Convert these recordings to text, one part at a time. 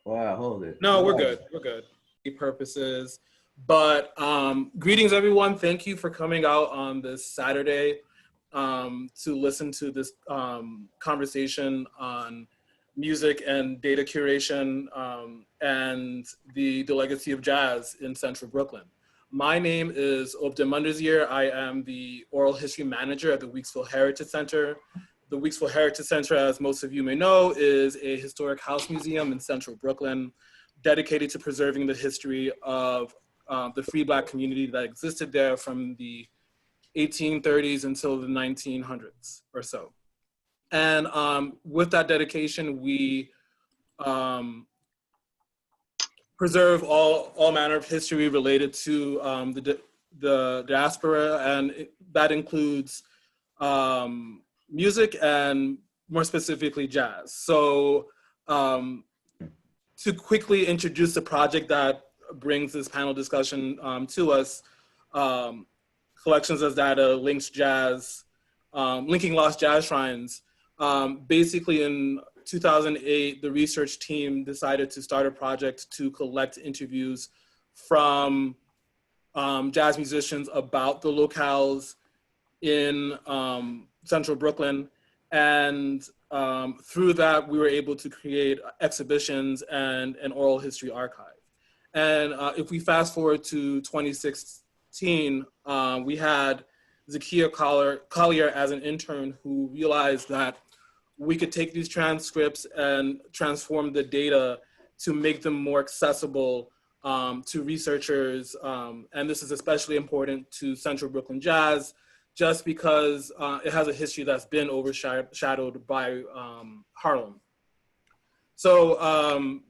Wow, hold it. No, we're Wow. good. We're good. Purposes. But greetings, everyone. Thank you for coming out on this Saturday to listen to this conversation on music and data curation and the legacy of jazz in Central Brooklyn. My name is Obden Mundersir. I am the oral history manager at the Weeksville Heritage Center. The Weeksville Heritage Center, as most of you may know, is a historic house museum in Central Brooklyn dedicated to preserving the history of the free Black community that existed there from the 1830s until the 1900s or so. And with that dedication, we preserve all manner of history related to the diaspora, and that includes music and more specifically jazz. So to quickly introduce the project that brings this panel discussion to us, Collections as Data Links Jazz, Linking Lost Jazz Shrines. Basically in 2008, the research team decided to start a project to collect interviews from jazz musicians about the locales in Central Brooklyn. And through that, we were able to create exhibitions and an oral history archive. And if we fast forward to 2016, we had Zakia Collier as an intern who realized that we could take these transcripts and transform the data to make them more accessible to researchers. And this is especially important to Central Brooklyn Jazz, just because it has a history that's been overshadowed by Harlem. So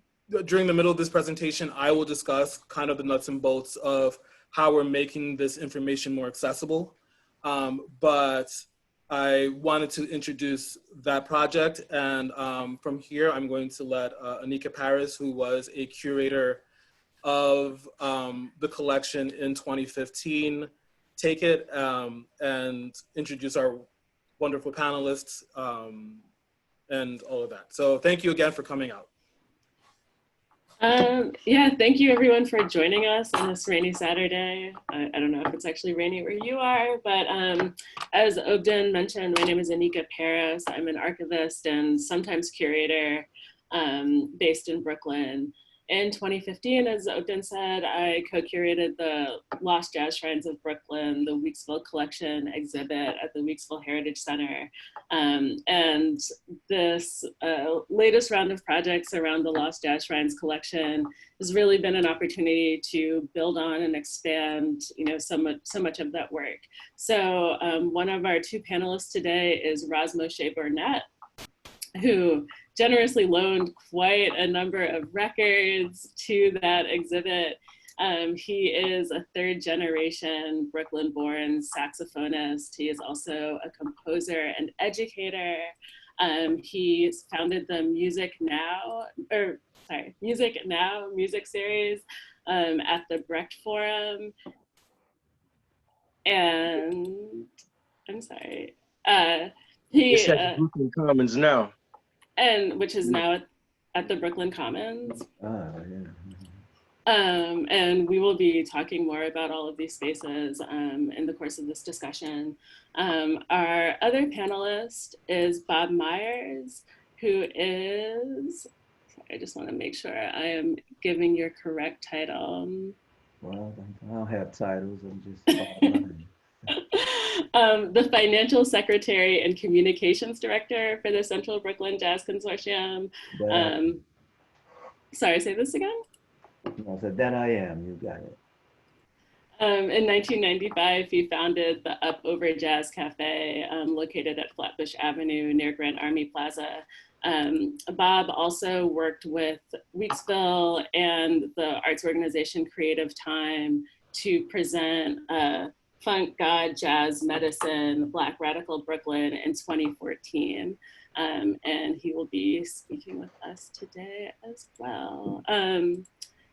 during the middle of this presentation, I will discuss kind of the nuts and bolts of how we're making this information more accessible. But I wanted to introduce that project. And from here, I'm going to let Anika Paris, who was a curator of the collection in 2015, take it and introduce our wonderful panelists and all of that. So thank you again for coming out. Yeah, thank you everyone for joining us on this rainy Saturday. I don't know if it's actually rainy where you are, but as Obden mentioned, my name is Anika Paris. I'm an archivist and sometimes curator based in Brooklyn. In 2015, as Obden said, I co-curated the Lost Jazz Shrines of Brooklyn, the Weeksville Collection exhibit at the Weeksville Heritage Center. And this latest round of projects around the Lost Jazz Shrines collection has really been an opportunity to build on and expand, so much of that work. So one of our two panelists today is Ras Moshe Burnett, who generously loaned quite a number of records to that exhibit. He is a third generation Brooklyn-born saxophonist. He is also a composer and educator. He founded the Music Now music series at the Brecht Forum. And I'm sorry. It's at the Brooklyn Commons now. And which is now at the Brooklyn Commons. Ah, yeah. And we will be talking more about all of these spaces in the course of this discussion. Our other panelist is Bob Myers, who is, I just want to make sure I am giving your correct title. Well, I don't have titles, I'm just the Financial Secretary and Communications Director for the Central Brooklyn Jazz Consortium. Sorry, say this again? I said, that I am, you got it. In 1995, he founded the Up Over Jazz Café, located at Flatbush Avenue near Grand Army Plaza. Bob also worked with Weeksville and the arts organization Creative Time to present Funk, God, Jazz, Medicine, Black Radical Brooklyn in 2014. And he will be speaking with us today as well.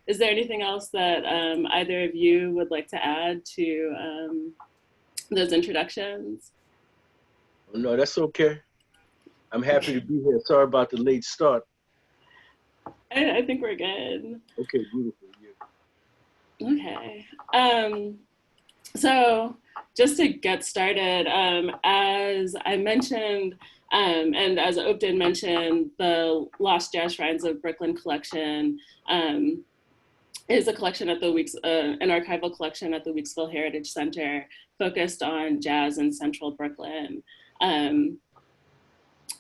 Is there anything else that either of you would like to add to those introductions? No, that's okay. I'm happy to be here. Sorry about the late start. I think we're good. Okay, beautiful. Yeah. Okay. So just to get started, as I mentioned, and as Opden mentioned, the Lost Jazz Shrines of Brooklyn collection is a collection at the an archival collection at the Weeksville Heritage Center focused on jazz in Central Brooklyn.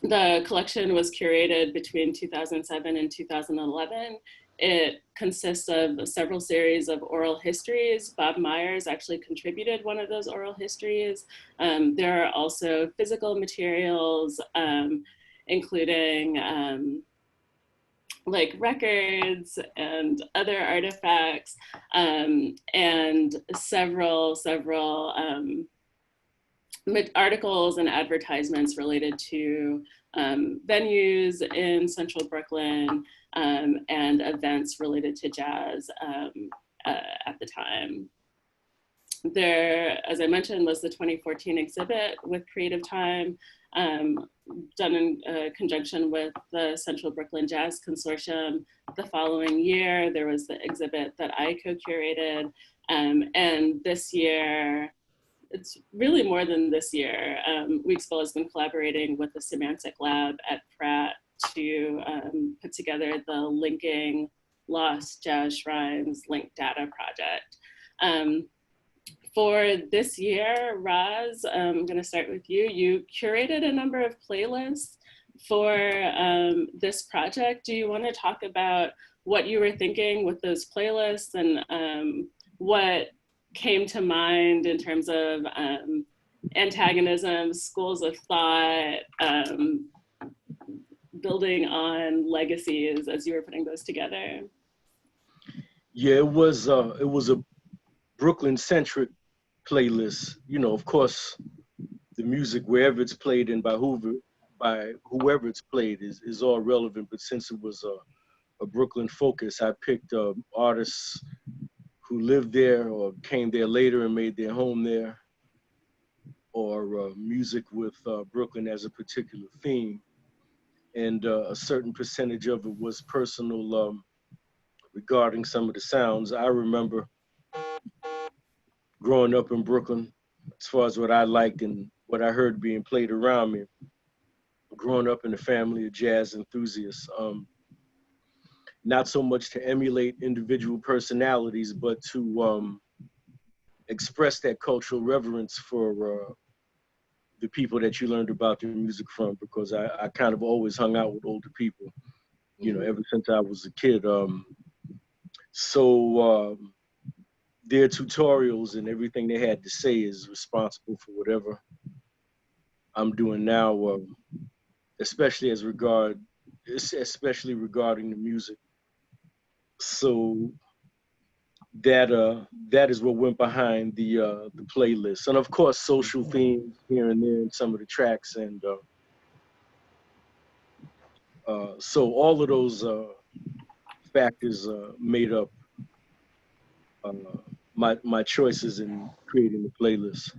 The collection was curated between 2007 and 2011. It consists of several series of oral histories. Bob Myers actually contributed one of those oral histories. There are also physical materials, including like records and other artifacts, and several articles and advertisements related to venues in Central Brooklyn, and events related to jazz at the time. There, as I mentioned, was the 2014 exhibit with Creative Time, done in conjunction with the Central Brooklyn Jazz Consortium. The following year, there was the exhibit that I co-curated, and this year, it's really more than this year, Weeksville has been collaborating with the Semantic Lab at Pratt to put together the Linking Lost Jazz Shrines Linked Data Project. For this year, Raz, I'm gonna start with you. You curated a number of playlists for this project. Do you wanna talk about what you were thinking with those playlists and what came to mind in terms of antagonism, schools of thought, building on legacies as you were putting those together? Yeah, it was a Brooklyn-centric playlist. You know, of course, the music wherever it's played and by whoever it's played is all relevant. But since it was a Brooklyn focus, I picked artists who lived there or came there later and made their home there, or music with Brooklyn as a particular theme. And a certain percentage of it was personal regarding some of the sounds. I remember growing up in Brooklyn, as far as what I liked and what I heard being played around me, growing up in a family of jazz enthusiasts. Not so much to emulate individual personalities, but to express that cultural reverence for the people that you learned about their music from, because I kind of always hung out with older people, you know, ever since I was a kid. So their tutorials and everything they had to say is responsible for whatever I'm doing now, especially regarding the music. So that is what went behind the playlist, and of course social themes here and there in some of the tracks, and so all of those factors made up my choices in creating the playlist.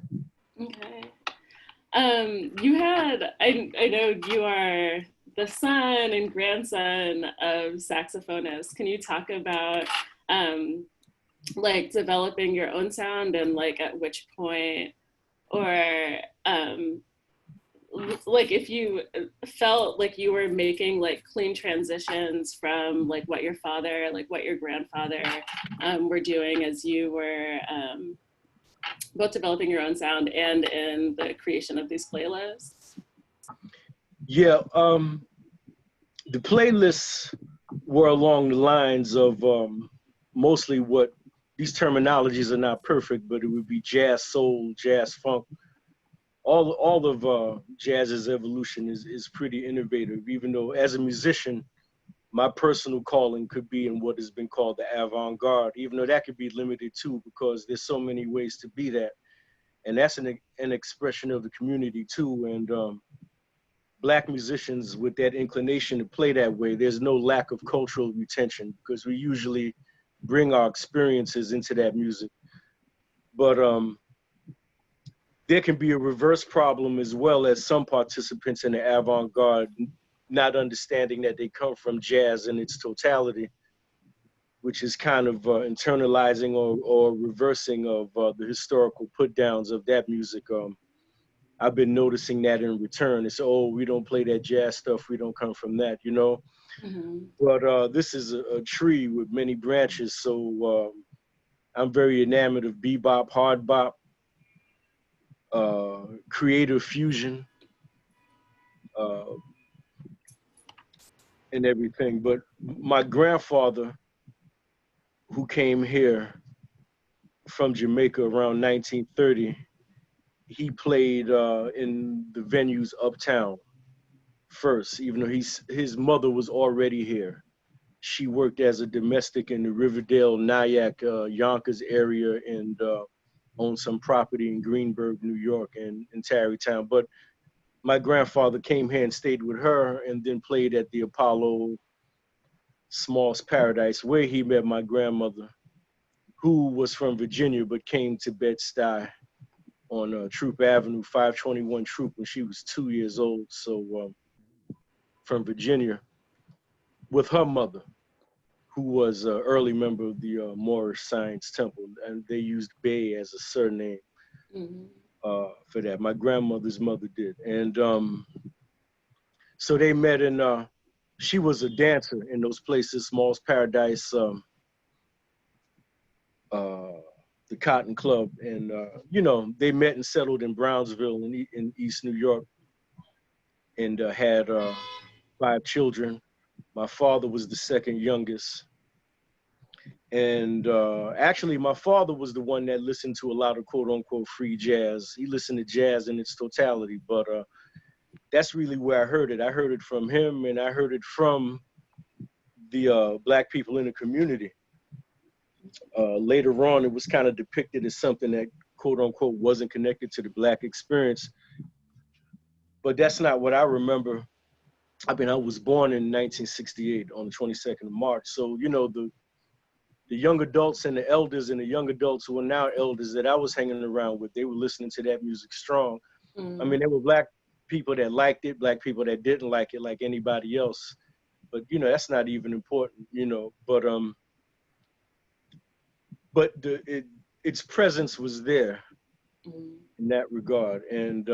Okay. You had, I know you are the son and grandson of saxophonists. Can you talk about like developing your own sound, and like at which point, or like if you felt like you were making like clean transitions from like what your father, like what your grandfather were doing as you were both developing your own sound and in the creation of these playlists? Yeah, the playlists were along the lines of mostly what, these terminologies are not perfect, but it would be jazz soul, jazz funk. All of jazz's evolution is pretty innovative, even though as a musician, my personal calling could be in what has been called the avant-garde, even though that could be limited too, because there's so many ways to be that. And that's an expression of the community too. And Black musicians with that inclination to play that way, there's no lack of cultural retention, because we usually bring our experiences into that music. But there can be a reverse problem as well, as some participants in the avant-garde not understanding that they come from jazz in its totality, which is kind of internalizing or reversing of the historical put downs of that music. I've been noticing that in return. It's, oh, we don't play that jazz stuff. We don't come from that, you know? Mm-hmm. But this is a tree with many branches. So I'm very enamored of bebop, hard bop, creative fusion, and everything. But my grandfather, who came here from Jamaica around 1930, he played in the venues uptown first, even though his mother was already here. She worked as a domestic in the Riverdale, Nyack, Yonkers area, and owned some property in Greenburgh, New York, and in Tarrytown. But my grandfather came here and stayed with her, and then played at the Apollo Small's Paradise, where he met my grandmother, who was from Virginia but came to Bed-Stuy on Troop Avenue, 521 Troop, when she was 2 years old. So from Virginia, with her mother, who was an early member of the Moorish Science Temple, and they used Bey as a surname for that. My grandmother's mother did. And so they met in, she was a dancer in those places, Small's Paradise, the Cotton Club. And, you know, they met and settled in Brownsville in East New York, and had 5 children. My father was the second youngest. And actually, my father was the one that listened to a lot of quote unquote free jazz. He listened to jazz in its totality, but that's really where I heard it. I heard it from him, and I heard it from the Black people in the community. Later on, it was kind of depicted as something that quote unquote wasn't connected to the Black experience. But that's not what I remember. I mean, I was born in 1968 on the 22nd of March. So, you know, the young adults and the elders and the young adults who are now elders that I was hanging around with, they were listening to that music strong. I mean, there were Black people that liked it, Black people that didn't like it like anybody else. But, you know, that's not even important, you know. But its presence was there in that regard. And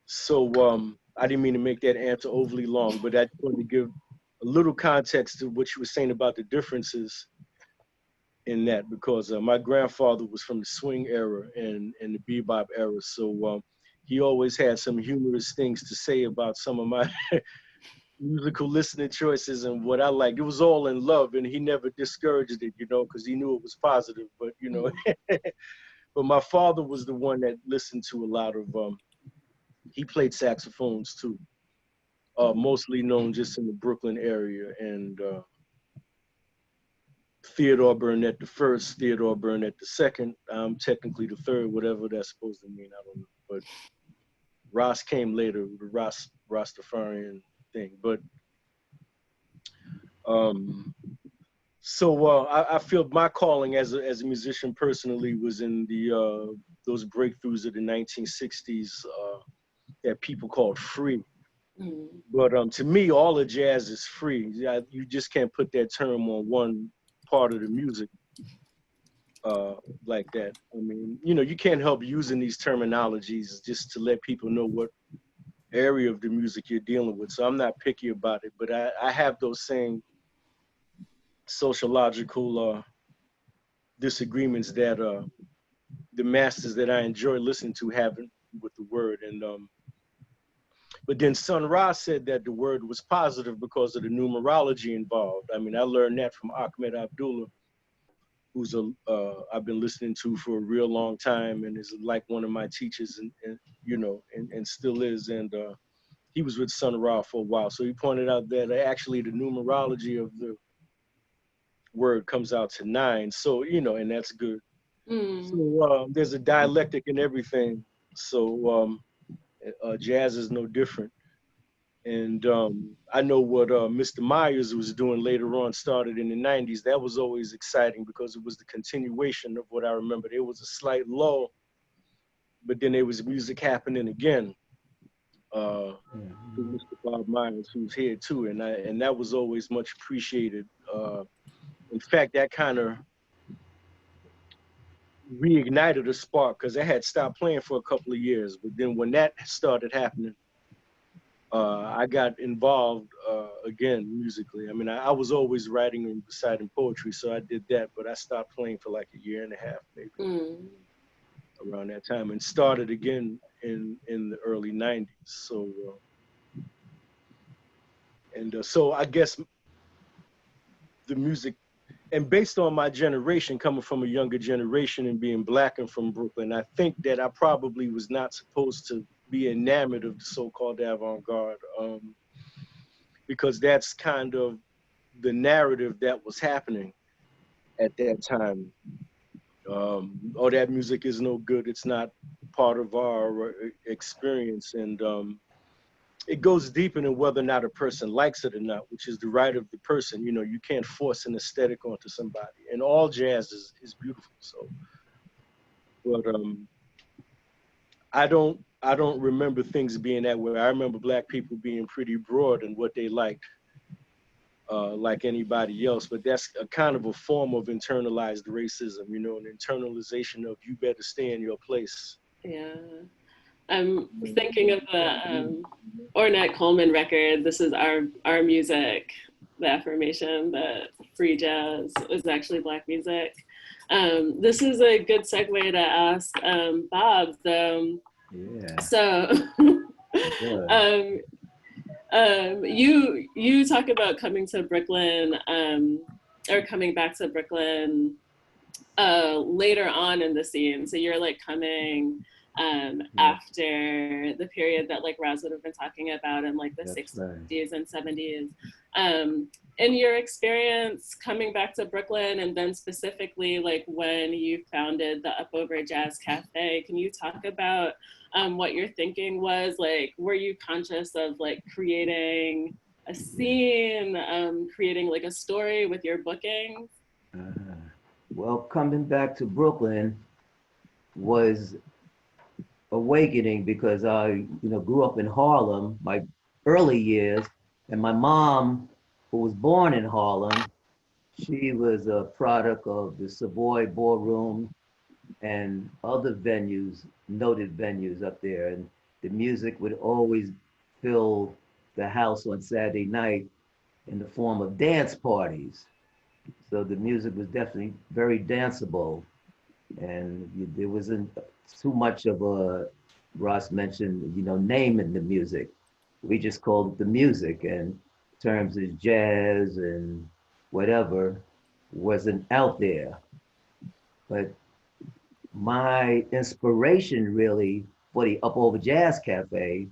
so I didn't mean to make that answer overly long, but I just wanted to give a little context to what you were saying about the differences in that, because my grandfather was from the swing era and the bebop era. So he always had some humorous things to say about some of my musical listening choices and what I liked. It was all in love, and he never discouraged it, you know, because he knew it was positive. But, you know, but my father was the one that listened to a lot of, he played saxophones too, mostly known just in the Brooklyn area. And Theodore Burnett the first, Theodore Burnett the second. I'm technically the third, whatever that's supposed to mean, I don't know. But Ras came later, the Rastafarian thing. But so I feel my calling as a musician personally was in the those breakthroughs of the 1960s that people called free. But to me, all of jazz is free. You just can't put that term on one part of the music like that. I mean, you know, you can't help using these terminologies just to let people know what area of the music you're dealing with. So I'm not picky about it, but I have those same sociological disagreements that the masters that I enjoy listening to have with the word. And but then Sun Ra said that the word was positive because of the numerology involved. I mean, I learned that from Ahmed Abdullah, who's I've been listening to for a real long time and is like one of my teachers, and you know, and still is. And he was with Sun Ra for a while. So he pointed out that actually the numerology of the word comes out to 9. So, you know, and that's good. So there's a dialectic in everything. So jazz is no different. And I know what Mr. Myers was doing later on, started in the 90s. That was always exciting because it was the continuation of what I remember. There was a slight lull, but then there was music happening again. with Mr. Bob Myers, who's here too, and that was always much appreciated. In fact, that kind of reignited a spark because I had stopped playing for a couple of years, but then when that started happening, I got involved again musically. I mean, I was always writing and reciting poetry, so I did that, but I stopped playing for like a year and a half, maybe around that time, and started again in the early '90s. So, so I guess the music, and based on my generation, coming from a younger generation and being Black and from Brooklyn, I think that I probably was not supposed to be enamored of the so-called avant-garde, because that's kind of the narrative that was happening at that time. Oh, that music is no good. It's not part of our experience. And it goes deeper than whether or not a person likes it or not, which is the right of the person. You know, you can't force an aesthetic onto somebody. And all jazz is beautiful. So, but I don't remember things being that way. I remember Black people being pretty broad in what they liked, like anybody else. But that's a kind of a form of internalized racism, you know, an internalization of you better stay in your place. Yeah. I'm thinking of the Ornette Coleman record, This Is Our Music, the affirmation that free jazz is actually Black music. This is a good segue to ask Bob, though. Yeah. So you talk about coming to Brooklyn or coming back to Brooklyn later on in the scene. So you're like coming after the period that like Raz would have been talking about in like the 60s and 70s. In your experience coming back to Brooklyn, and then specifically like when you founded the Up Over Jazz Café, can you talk about what your thinking was? Like, were you conscious of like creating a scene, creating like a story with your bookings? Well, coming back to Brooklyn was awakening because I, grew up in Harlem, my early years, and my mom, who was born in Harlem, she was a product of the Savoy Ballroom and other venues, noted venues up there. And the music would always fill the house on Saturday night in the form of dance parties. So the music was definitely very danceable. And there wasn't too much of a, Ross mentioned, name in the music. We just called it the music, and terms of jazz and whatever wasn't out there. But my inspiration really for the Up Over Jazz Café,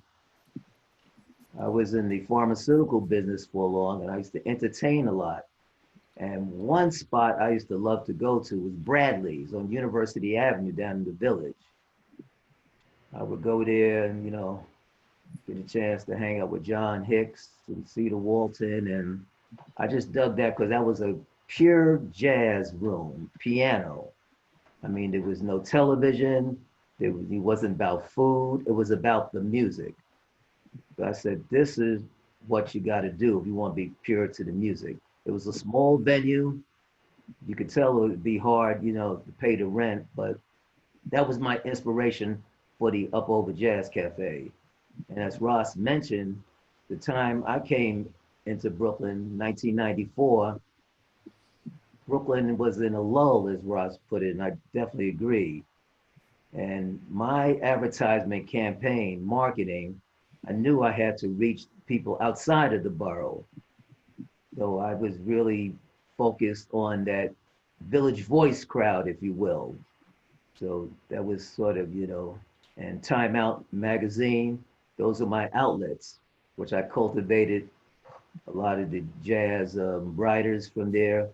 I was in the pharmaceutical business for long, and I used to entertain a lot. And one spot I used to love to go to was Bradley's on University Avenue down in the Village. I would go there and, get a chance to hang out with John Hicks and Cedar Walton. And I just dug that because that was a pure jazz room, piano. I mean, there was no television. It wasn't about food. It was about the music. So I said, this is what you got to do if you want to be pure to the music. It was a small venue. You could tell it would be hard, to pay the rent, but that was my inspiration for the Up Over Jazz Café. And as Ross mentioned, the time I came into Brooklyn, 1994, Brooklyn was in a lull, as Ross put it, and I definitely agree. And my advertisement campaign, marketing, I knew I had to reach people outside of the borough. So I was really focused on that Village Voice crowd, if you will. So that was sort of, and Time Out magazine, those are my outlets, which I cultivated a lot of the jazz writers from there.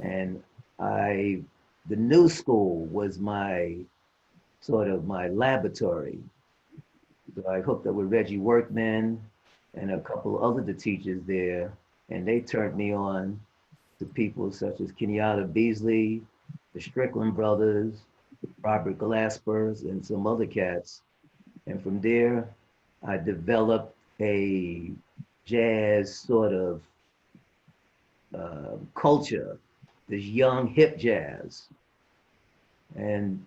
And the new school was my sort of my laboratory. So I hooked up with Reggie Workman and a couple other teachers there, and they turned me on to people such as Kenyatta Beasley, the Strickland brothers, Robert Glaspers, and some other cats. And from there, I developed a jazz sort of culture, this young hip jazz. And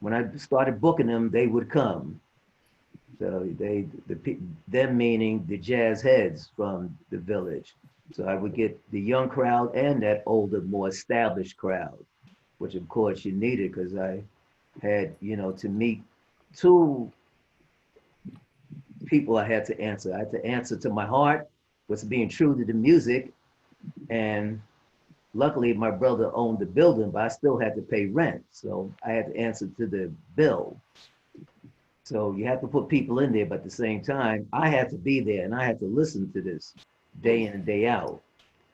when I started booking them, they would come. So them meaning the jazz heads from the village. So I would get the young crowd and that older, more established crowd, which of course you needed because I had, to meet two people I had to answer. I had to answer to my heart, was being true to the music. And luckily my brother owned the building, but I still had to pay rent. So I had to answer to the bill. So you have to put people in there, but at the same time, I had to be there and I had to listen to this day in and day out.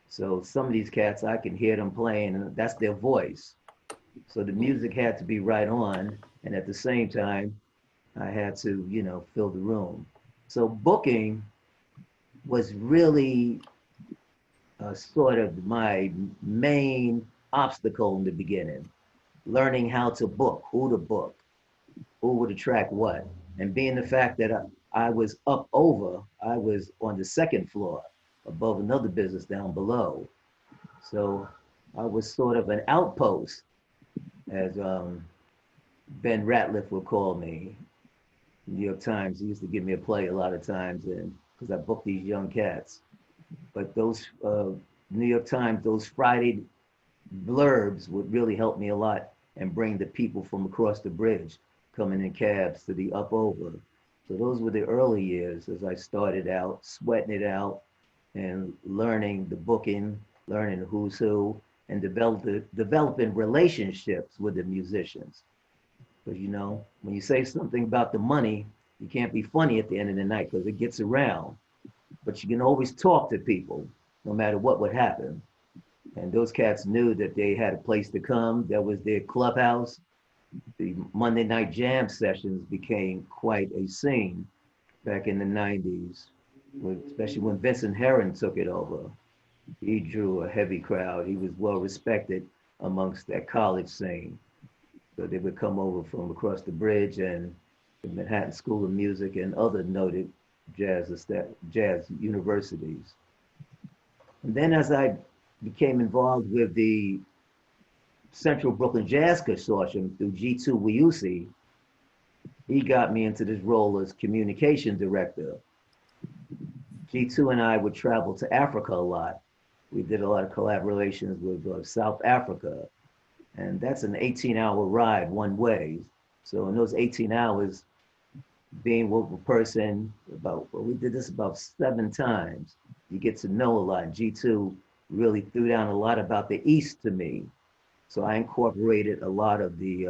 So some of these cats, I can hear them playing and that's their voice. So the music had to be right on. And at the same time, I had to, fill the room. So booking was really sort of my main obstacle in the beginning. Learning how to book, who to book, who would attract what. And being the fact that I was up over, I was on the second floor above another business down below. So I was sort of an outpost, as Ben Ratliff would call me. New York Times, he used to give me a play a lot of times and because I booked these young cats. But those New York Times, those Friday blurbs would really help me a lot and bring the people from across the bridge coming in cabs to the Up Over. So those were the early years as I started out, sweating it out and learning the booking, learning who's who, and developing relationships with the musicians. Because when you say something about the money, you can't be funny at the end of the night because it gets around. But you can always talk to people, no matter what would happen. And those cats knew that they had a place to come. That was their clubhouse. The Monday night jam sessions became quite a scene back in the 90s, especially when Vincent Herron took it over. He drew a heavy crowd. He was well respected amongst that college scene. So they would come over from across the bridge and the Manhattan School of Music and other noted jazz universities. And then as I became involved with the Central Brooklyn Jazz Consortium through G2 Wiusi, he got me into this role as communication director. G2 and I would travel to Africa a lot. We did a lot of collaborations with South Africa, and that's an 18-hour ride one way. So in those 18 hours, being with a person we did this about 7 times. You get to know a lot. G2 really threw down a lot about the East to me. So I incorporated a lot of the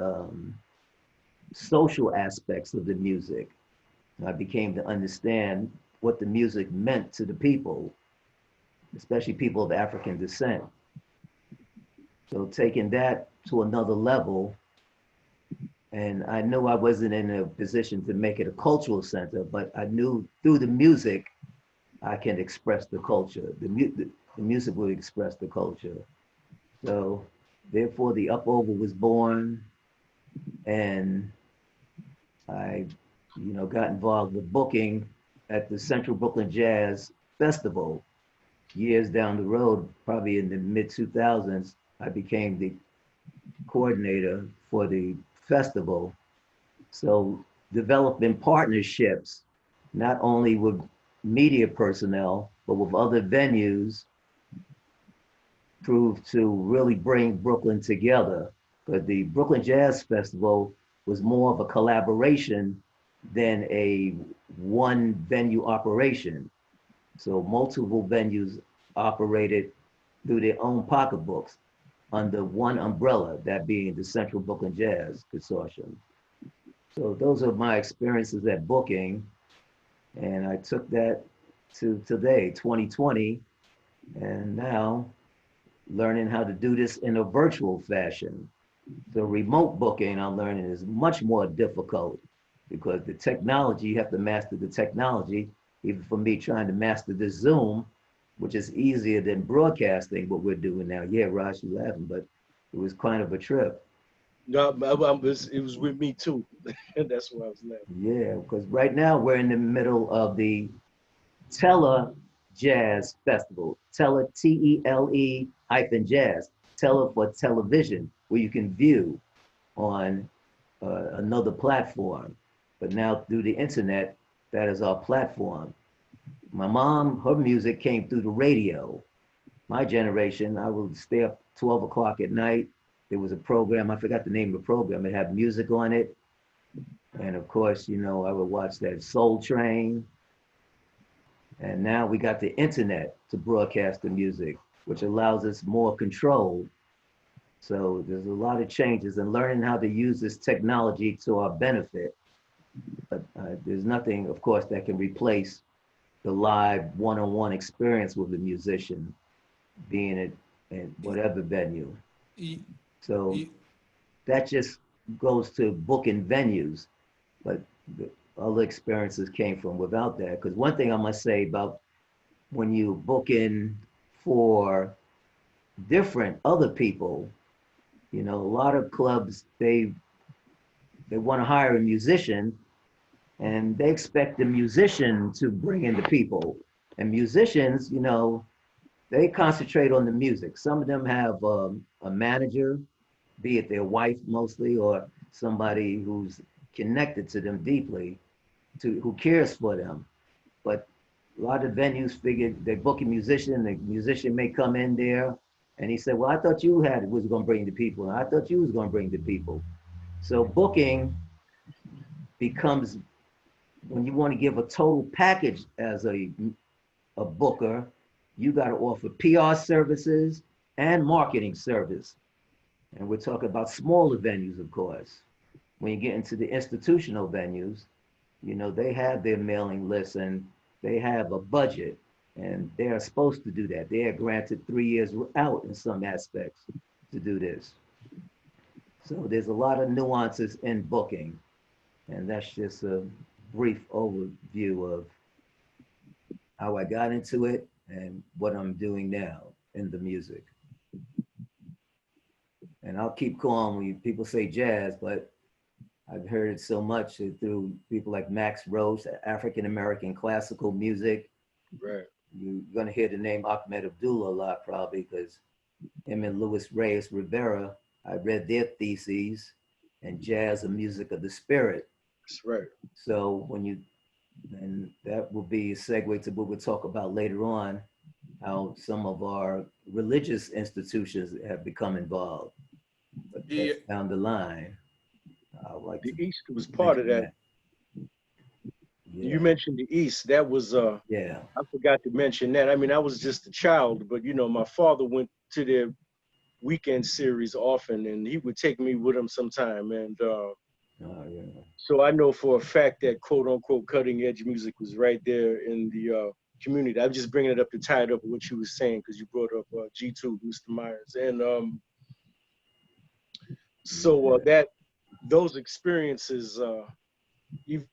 social aspects of the music. I became to understand what the music meant to the people, especially people of African descent. So taking that to another level, and I knew I wasn't in a position to make it a cultural center, but I knew through the music, I can express the culture. The music will express the culture. So therefore the Up Over was born, and I, got involved with booking at the Central Brooklyn Jazz Festival. Years down the road, probably in the mid-2000s, I became the coordinator for the festival. So developing partnerships, not only with media personnel, but with other venues, proved to really bring Brooklyn together. But the Brooklyn Jazz Festival was more of a collaboration than a one venue operation. So multiple venues operated through their own pocketbooks under one umbrella, that being the Central Brooklyn Jazz Consortium. So those are my experiences at booking. And I took that to today, 2020, and now learning how to do this in a virtual fashion. The remote booking I'm learning is much more difficult because the technology, you have to master the technology. Even for me trying to master the Zoom, which is easier than broadcasting what we're doing now. Yeah, Ras, you laughing, but it was kind of a trip. No, it was with me too. That's why I was laughing. Yeah, because right now we're in the middle of the Tele Jazz Festival. Tele, Tele hyphen jazz. Tele for television, where you can view on another platform. But now through the internet, that is our platform. My mom, her music came through the radio. My generation, I would stay up 12 o'clock at night. There was a program, I forgot the name of the program. It had music on it. And of course, you know, I would watch that Soul Train. And now we got the internet to broadcast the music, which allows us more control. So there's a lot of changes and learning how to use this technology to our benefit. But there's nothing, of course, that can replace the live one-on-one experience with the musician, being at whatever venue. So that just goes to booking venues, but the other experiences came from without that. Because one thing I must say about when you book in for different other people, you know, a lot of clubs, they want to hire a musician and they expect the musician to bring in the people. And musicians, you know, they concentrate on the music. Some of them have a manager, be it their wife mostly, or somebody who's connected to them deeply, who cares for them. But a lot of venues figure they book a musician, the musician may come in there, and he said, well, I thought you was gonna bring the people. I thought you was gonna bring the people. So booking becomes, when you wanna give a total package as a booker, you gotta offer PR services and marketing service. And we're talking about smaller venues, of course. When you get into the institutional venues, you know, they have their mailing lists and they have a budget, and they are supposed to do that. They are granted 3 years out in some aspects to do this. So there's a lot of nuances in booking, and that's just a brief overview of how I got into it and what I'm doing now in the music. And I'll keep calm when people say jazz, but I've heard it so much through people like Max Roach, African-American classical music. Right. You're gonna hear the name Ahmed Abdullah a lot probably, because him and Luis Reyes Rivera, I read their theses, and jazz and music of the spirit. That's right. So and that will be a segue to what we'll talk about later on, how some of our religious institutions have become involved. But that's down the line. Like the East was part of that. Yeah. You mentioned the East. That was yeah. I forgot to mention that. I mean, I was just a child, but you know, my father went to their weekend series often, and he would take me with him sometime. And yeah. So I know for a fact that quote unquote cutting edge music was right there in the community. I'm just bringing it up to tie it up with what you were saying, because you brought up G2, Mr. Myers, and so that those experiences you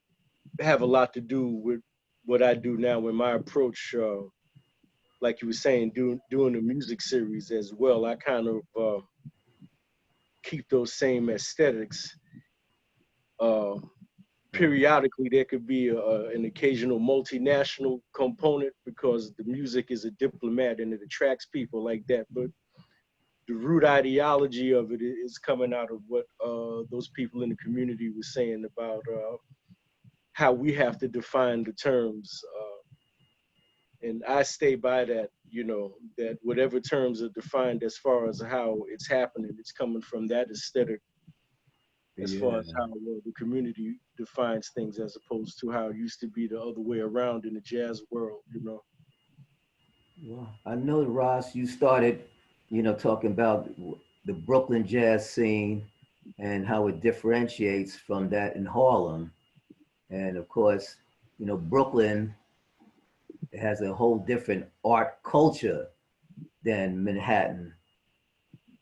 have a lot to do with what I do now with my approach. Like you were saying, doing the music series as well, I kind of keep those same aesthetics. Periodically, there could be an occasional multinational component because the music is a diplomat and it attracts people like that. But the root ideology of it is coming out of what those people in the community were saying about how we have to define the terms. And I stay by that, you know, that whatever terms are defined as far as how it's happening, it's coming from that aesthetic as far as how the community defines things, as opposed to how it used to be the other way around in the jazz world, you know. Well, I know, Ras, you started, you know, talking about the Brooklyn jazz scene and how it differentiates from that in Harlem. And of course, you know, Brooklyn has a whole different art culture than Manhattan.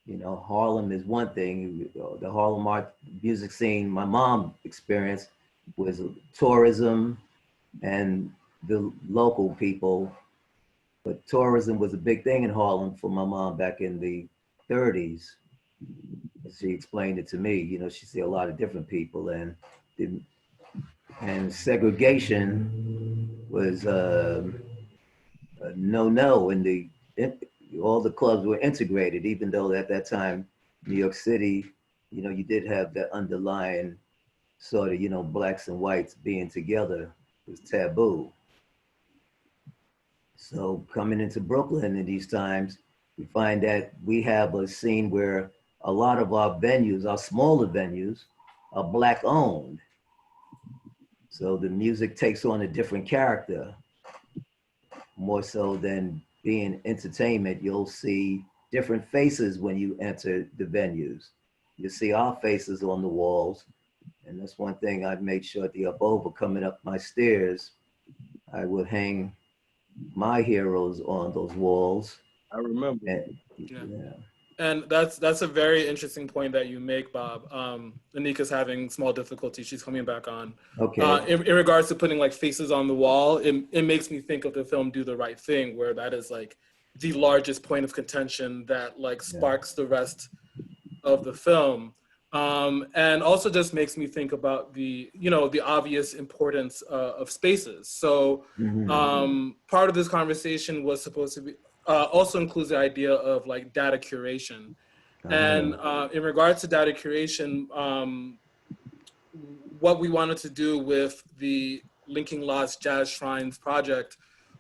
You know, Harlem is one thing. The Harlem art music scene, my mom experienced was tourism and the local people. But tourism was a big thing in Harlem for my mom back in the 30s. She explained it to me. You know, she see a lot of different people, and segregation was a no, and all the clubs were integrated, even though at that time, New York City, you know, you did have that underlying sort of, you know, blacks and whites being together was taboo. So coming into Brooklyn in these times, we find that we have a scene where a lot of our venues, our smaller venues, are black owned. So the music takes on a different character, more so than being entertainment. You'll see different faces when you enter the venues. You see our faces on the walls. And that's one thing I'd make sure at the Up Over, coming up my stairs, I would hang my heroes on those walls. I remember. And, Yeah. yeah. And that's a very interesting point that you make, Bob. Anika's having small difficulty. She's coming back on. Okay. In regards to putting like faces on the wall, it makes me think of the film Do the Right Thing, where that is like the largest point of contention that like sparks the rest of the film. And also just makes me think about the, you know, the obvious importance of spaces. So part of this conversation was supposed to be, also includes the idea of like data curation. And in regards to data curation, what we wanted to do with the Linking Lost Jazz Shrines project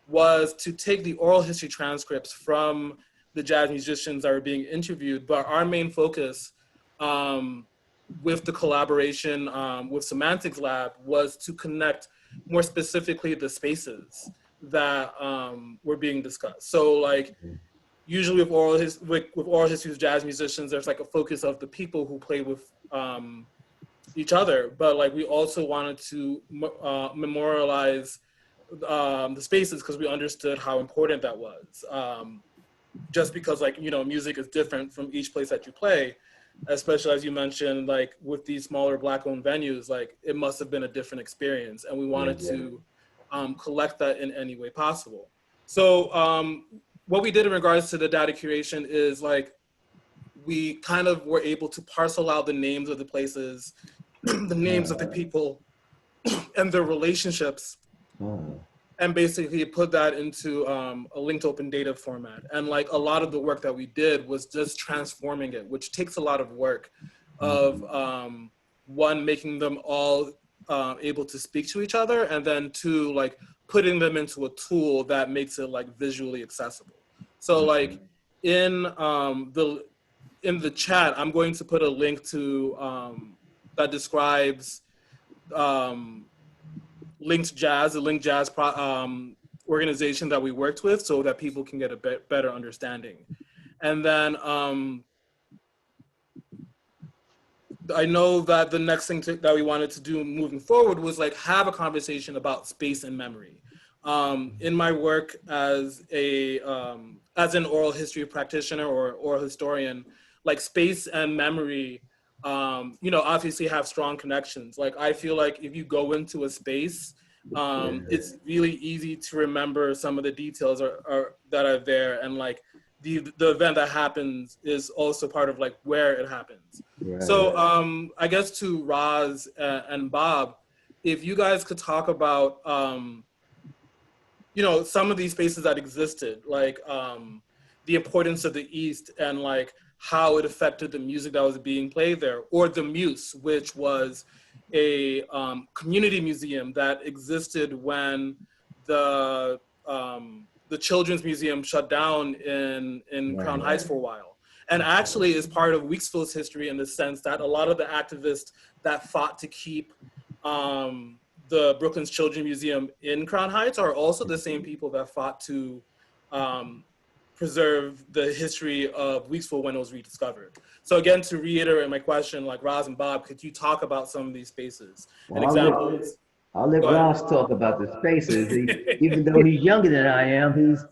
was to take the oral history transcripts from the jazz musicians that were being interviewed, but our main focus with the collaboration with Semantics Lab was to connect more specifically the spaces that were being discussed. So like usually with oral history of jazz musicians, there's like a focus of the people who play with each other, but like we also wanted to memorialize the spaces because we understood how important that was. Just because like, you know, music is different from each place that you play, especially as you mentioned, like with these smaller black owned venues, like it must have been a different experience. And we wanted to collect that in any way possible. So what we did in regards to the data curation is like, we kind of were able to parcel out the names of the places, the names of the people and their relationships, and basically put that into a linked open data format. And like a lot of the work that we did was just transforming it, which takes a lot of work of one, making them all able to speak to each other, and then two, like putting them into a tool that makes it like visually accessible. So like in the chat, I'm going to put a link to that describes Linked Jazz, the Linked Jazz organization that we worked with, so that people can get a better understanding. And then I know that the next thing that we wanted to do moving forward was like have a conversation about space and memory. In my work as an oral history practitioner or oral historian, like space and memory, you know, obviously have strong connections. Like I feel like if you go into a space, it's really easy to remember some of the details that are there, and like the event that happens is also part of like where it happens. Right. So I guess to Ras and Bob, if you guys could talk about you know, some of these spaces that existed, like the importance of the East and like how it affected the music that was being played there, or the Muse, which was a community museum that existed when the Children's Museum shut down in Crown Heights for a while. And actually is part of Weeksville's history in the sense that a lot of the activists that fought to keep the Brooklyn's Children's Museum in Crown Heights are also the same people that fought to preserve the history of Weeksville when it was rediscovered. So again, to reiterate my question, like Ras and Bob, could you talk about some of these spaces and examples? I'll let Ras talk about the spaces. Even though he's younger than I am, he's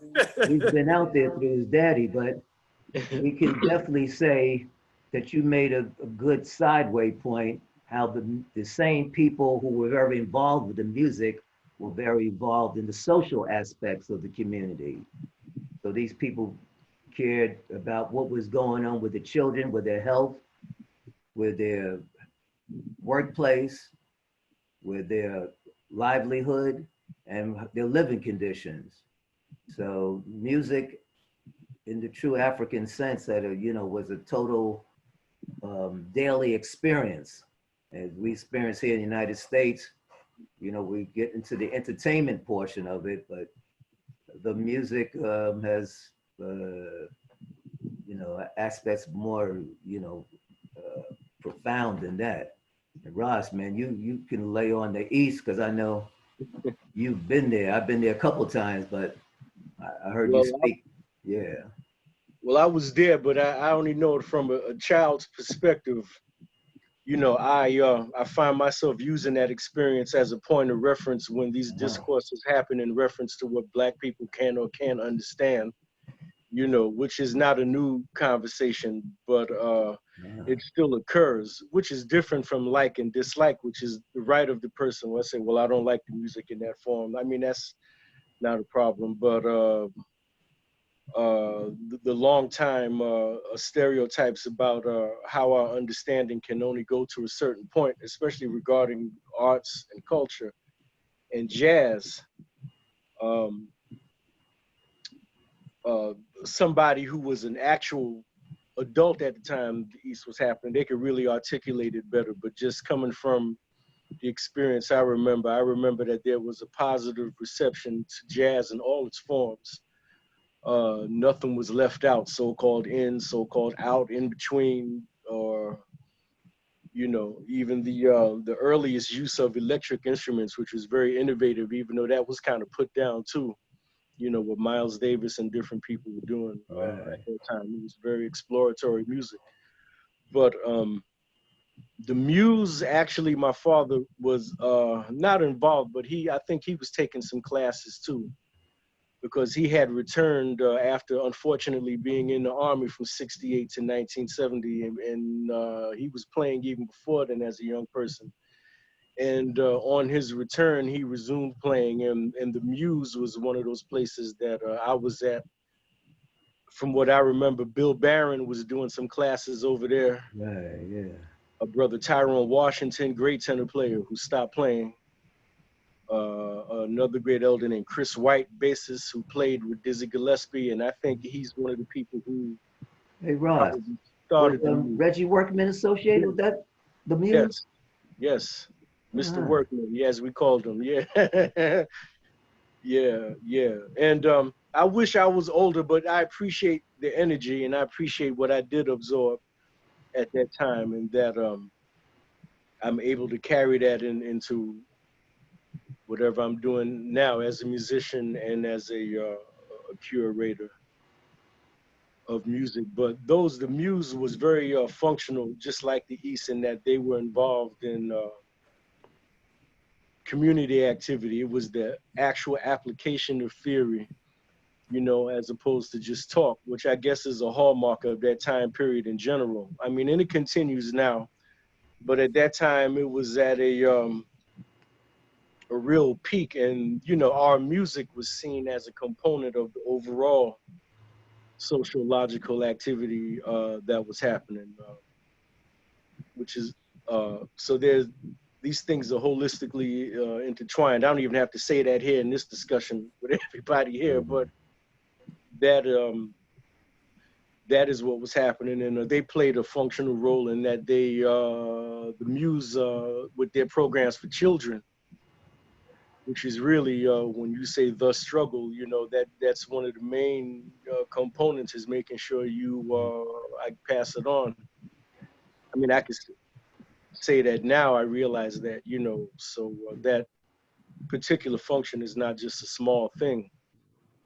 been out there through his daddy, but we can definitely say that you made a good sideway point, how the same people who were very involved with the music were very involved in the social aspects of the community. So these people cared about what was going on with the children, with their health, with their workplace, with their livelihood, and their living conditions. So music, in the true African sense, that was a total daily experience. As we experience here in the United States, we get into the entertainment portion of it, but the music has, aspects more, profound than that. And Ras, man, you can lay on the East, because I know you've been there. I've been there a couple times, but I heard you speak. Yeah. Well, I was there, but I only know it from a child's perspective. I find myself using that experience as a point of reference when these discourses happen in reference to what Black people can or can't understand, which is not a new conversation, but it still occurs, which is different from like and dislike, which is the right of the person. Let's say, well, I don't like the music in that form. I mean, that's not a problem, but the long time stereotypes about how our understanding can only go to a certain point, especially regarding arts and culture and jazz. Somebody who was an actual adult at the time the East was happening, they could really articulate it better. But just coming from the experience I remember that there was a positive reception to jazz in all its forms. Nothing was left out, so-called in, so-called out, in between, or even the earliest use of electric instruments, which was very innovative, even though that was kind of put down too. What Miles Davis and different people were doing at that time. It was very exploratory music. But the muse, actually, my father was not involved, but I think he was taking some classes too, because he had returned after, unfortunately, being in the Army from 68 to 1970, and he was playing even before then as a young person. And on his return, he resumed playing, and the Muse was one of those places that I was at. From what I remember, Bill Barron was doing some classes over there. Right, yeah. A brother Tyrone Washington, great tenor player who stopped playing. Another great elder named Chris White, bassist, who played with Dizzy Gillespie, and I think he's one of the people who Hey, Ras, started was Reggie Workman associated with that, the Muse? Yes. Mr. Workman, as we called him. Yeah. yeah. And I wish I was older, but I appreciate the energy and I appreciate what I did absorb at that time, and that I'm able to carry that into whatever I'm doing now as a musician and as a curator of music. But the Muse was very functional, just like the East, in that they were involved in community activity. It was the actual application of theory, as opposed to just talk, which I guess is a hallmark of that time period in general. I mean, and it continues now, but at that time it was at a real peak, and our music was seen as a component of the overall sociological activity that was happening, which is so these things are holistically intertwined. I don't even have to say that here in this discussion with everybody here, but that is what was happening, and they played a functional role in that. The Muse with their programs for children, which is really when you say the struggle, that's one of the main components, is making sure I pass it on. I mean, I could say that now. I realize that, so that particular function is not just a small thing.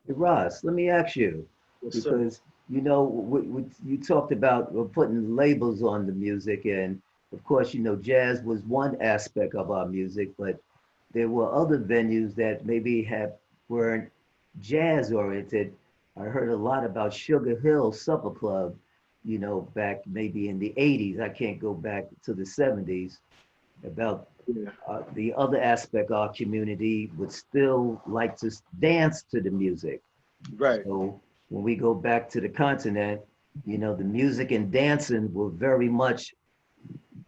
Hey, Ras, let me ask you, Yes, because sir. you talked about putting labels on the music, and of course, jazz was one aspect of our music, but there were other venues that maybe weren't jazz oriented. I heard a lot about Sugar Hill Supper Club, back maybe in the 80s. I can't go back to the 70s. About the other aspect of our community would still like to dance to the music. Right. So when we go back to the continent, the music and dancing were very much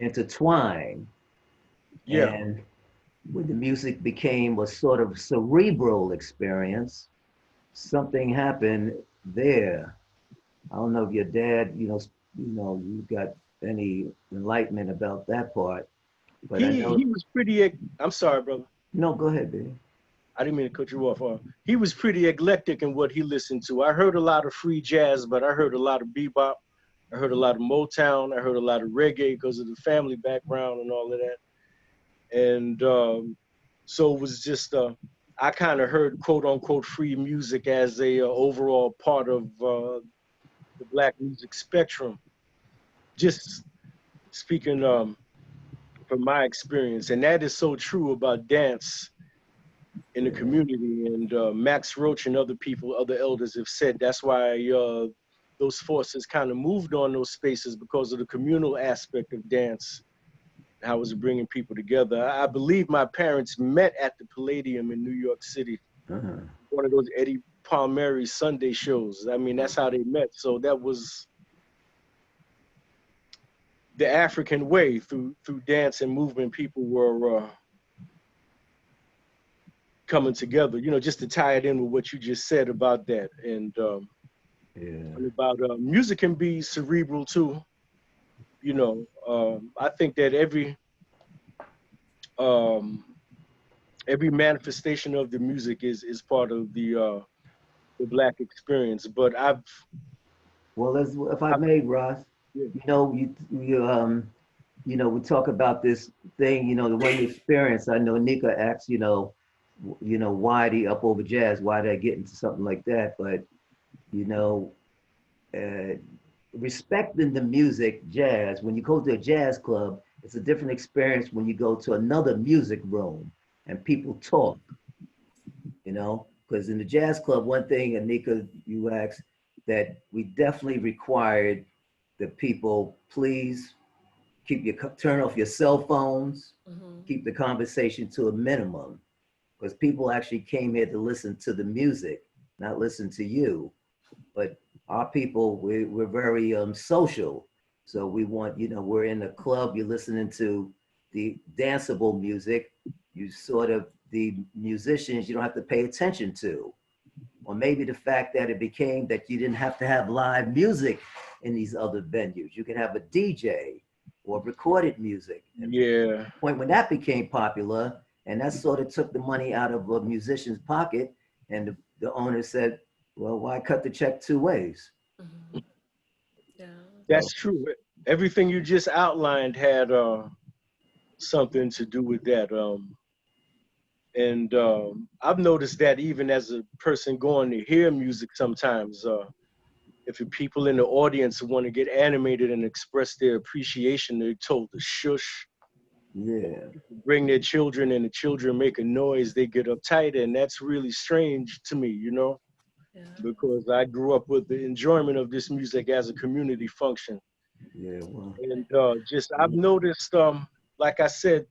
intertwined. Yeah. And when the music became a sort of cerebral experience, something happened there. I don't know if your dad, you got any enlightenment about that part, but I know. He was pretty. I'm sorry, brother. No, go ahead, baby. I didn't mean to cut you off. He was pretty eclectic in what he listened to. I heard a lot of free jazz, but I heard a lot of bebop. I heard a lot of Motown. I heard a lot of reggae because of the family background and all of that. And so it was just, I kind of heard quote unquote free music as a overall part of the Black music spectrum. Just speaking from my experience, and that is so true about dance in the community. And Max Roach and other people, other elders have said that's why those forces kind of moved on those spaces, because of the communal aspect of dance, how it was bringing people together. I believe my parents met at the Palladium in New York City, one of those Eddie Palmieri Sunday shows. I mean, that's how they met. So that was the African way. Through dance and movement, people were coming together, you know, just to tie it in with what you just said about that. And about music can be cerebral too. You know, I think that every manifestation of the music is part of the Black experience. But Well, if I may, Ross, you know, we talk about this thing, you know, the one experience. I know Anika asked, why the Up Over Jazz? Why did I get into something like that? But, respecting the music, jazz, when you go to a jazz club, it's a different experience when you go to another music room and people talk, because in the jazz club, one thing, Anika, you asked, that we definitely required the people, please turn off your cell phones, keep the conversation to a minimum, because people actually came here to listen to the music, not listen to you. But our people, we're very social. So we want, we're in a club, you're listening to the danceable music, the musicians you don't have to pay attention to. Or maybe the fact that it became that you didn't have to have live music in these other venues. You could have a DJ or recorded music. And yeah. Point when that became popular, and that sort of took the money out of a musician's pocket, and the owner said, well, why cut the check two ways? Yeah. That's true. Everything you just outlined had something to do with that. And I've noticed that even as a person going to hear music sometimes, if the people in the audience want to get animated and express their appreciation, they're told to shush. Yeah. Bring their children, and the children make a noise, they get uptight, and that's really strange to me, Yeah. because I grew up with the enjoyment of this music as a community function. Yeah. Well, And I've noticed, like I said,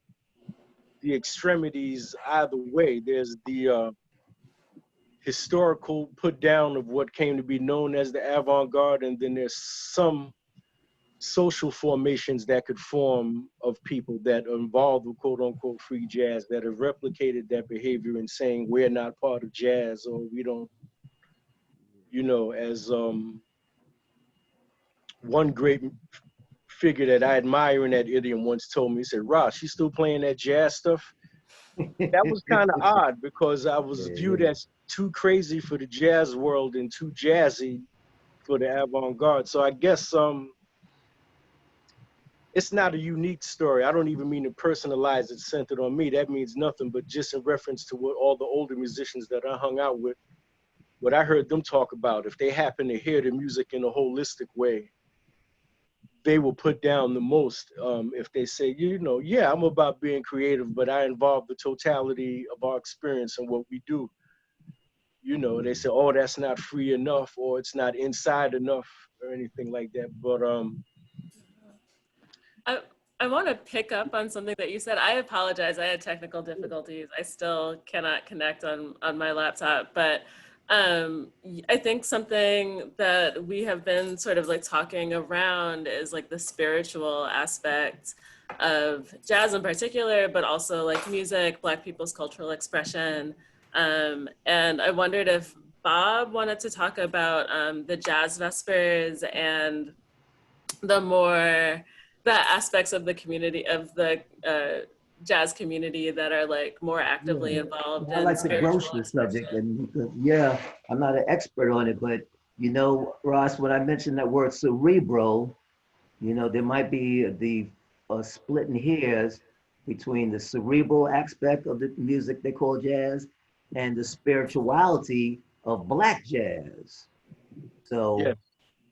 the extremities either way. There's the historical put down of what came to be known as the avant-garde, and then there's some social formations that could form of people that are involved with quote unquote free jazz, that have replicated that behavior and saying we're not part of jazz, or we don't, as one great figure that I admire in that idiom once told me, he said, Ross, you still playing that jazz stuff? That was kind of odd, because I was viewed as too crazy for the jazz world and too jazzy for the avant-garde. So I guess it's not a unique story. I don't even mean to personalize it centered on me. That means nothing, but just in reference to what all the older musicians that I hung out with, what I heard them talk about, if they happen to hear the music in a holistic way, they will put down the most. If they say, yeah, I'm about being creative, but I involve the totality of our experience and what we do. They say, oh, that's not free enough, or it's not inside enough, or anything like that. But I want to pick up on something that you said. I apologize. I had technical difficulties. I still cannot connect on my laptop. But I think something that we have been sort of like talking around is like the spiritual aspect of jazz in particular, but also like music, Black people's cultural expression. And I wondered if Bob wanted to talk about the Jazz Vespers and the aspects of the community, of the jazz community that are like more actively Yeah. involved I in like to broach spiritual the subject, expression. and yeah, I'm not an expert on it, but you know, Ross, when I mentioned that word cerebral, you know, there might be the splitting hairs between the cerebral aspect of the music they call jazz and the spirituality of Black jazz. Yeah. So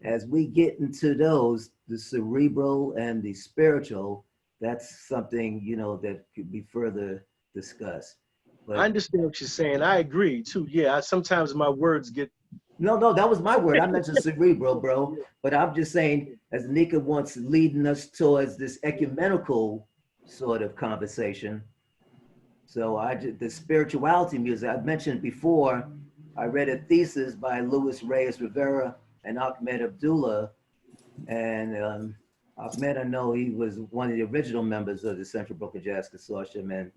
as we get into those, the cerebral and the spiritual, that's something, you know, that could be further discussed. I But understand what you're saying. I agree too. Yeah, sometimes my words get. no, that was my word. I mentioned cerebral, bro. But I'm just saying, as Nika wants leading us towards this ecumenical sort of conversation. So the spirituality music, I mentioned before, I read a thesis by Luis Reyes Rivera and Ahmed Abdullah. And Ahmed, I know he was one of the original members of the Central Brooklyn Jazz Consortium, and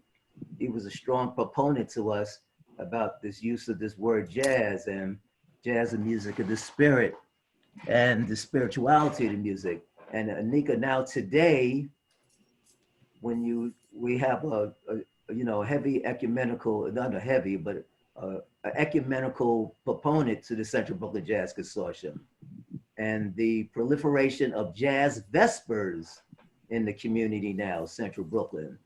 he was a strong proponent to us about this use of this word jazz and jazz and music of the spirit and the spirituality of the music. And Anika, now today, when we have a you know heavy ecumenical, not a heavy, but an ecumenical proponent to the Central Brooklyn Jazz Consortium, and the proliferation of jazz vespers in the community now, Central Brooklyn.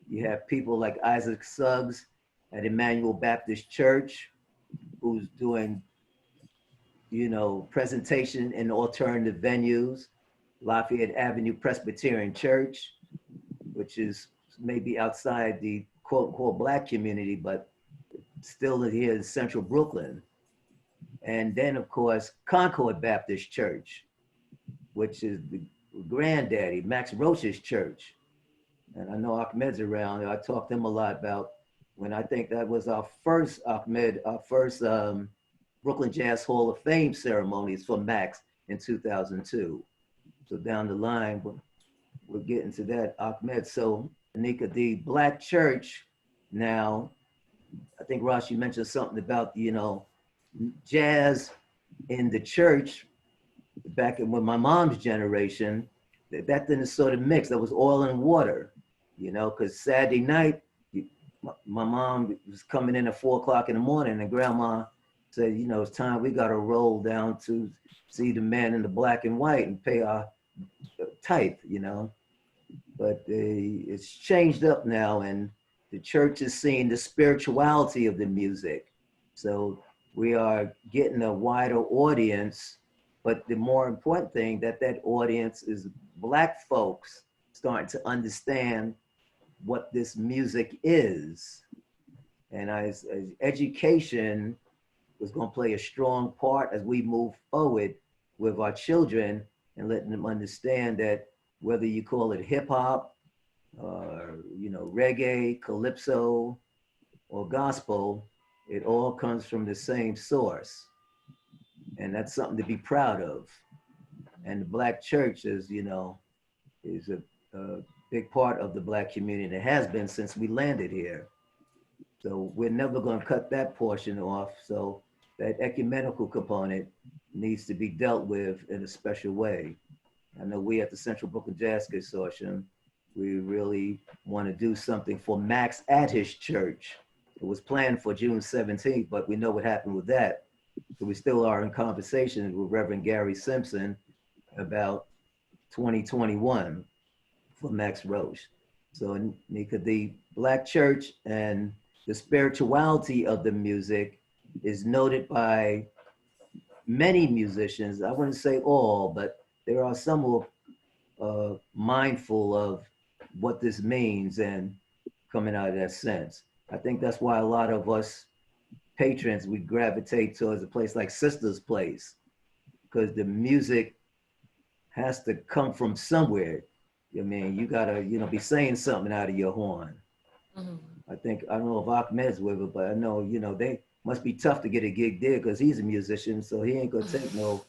You have people like Isaac Suggs at Emmanuel Baptist Church, who's doing, you know, presentation in alternative venues. Lafayette Avenue Presbyterian Church, which is maybe outside the quote unquote Black community, but still here in Central Brooklyn. And then, of course, Concord Baptist Church, which is the granddaddy, Max Roach's church. And I know Ahmed's around. I talked to him a lot about when I think that was our first Brooklyn Jazz Hall of Fame ceremonies for Max in 2002. So down the line, we're getting to that, Ahmed. So Anika, the Black church now, I think Ross, you mentioned something about, you know, jazz in the church back in when my mom's generation, that didn't sort of mix. That was oil and water, you know, because Saturday night, my mom was coming in at 4 o'clock in the morning, and grandma said, you know, it's time we got to roll down to see the man in the black and white and pay our tithe, you know. But it's changed up now, and the church is seeing the spirituality of the music. So we are getting a wider audience, but the more important thing that audience is Black folks starting to understand what this music is. And as education was going to play a strong part as we move forward with our children and letting them understand that whether you call it hip hop or, you know, reggae, calypso, or gospel, it all comes from the same source. And that's something to be proud of. And the Black church is, you know, is a big part of the Black community, and it has been since we landed here. So we're never going to cut that portion off. So that ecumenical component needs to be dealt with in a special way. I know we at the Central Brooklyn Jazz Consortium, we really want to do something for Max at his church. It was planned for June 17th, but we know what happened with that. So we still are in conversations with Reverend Gary Simpson about 2021 for Max Roach. So Nika, the Black church and the spirituality of the music is noted by many musicians. I wouldn't say all, but there are some who are mindful of what this means and coming out of that sense. I think that's why a lot of us patrons, we gravitate towards a place like Sister's Place, because the music has to come from somewhere. I mean, you gotta, you know, be saying something out of your horn. Mm-hmm. I don't know if Ahmed's with it, but I know, you know, must be tough to get a gig there because he's a musician, so he ain't gonna take no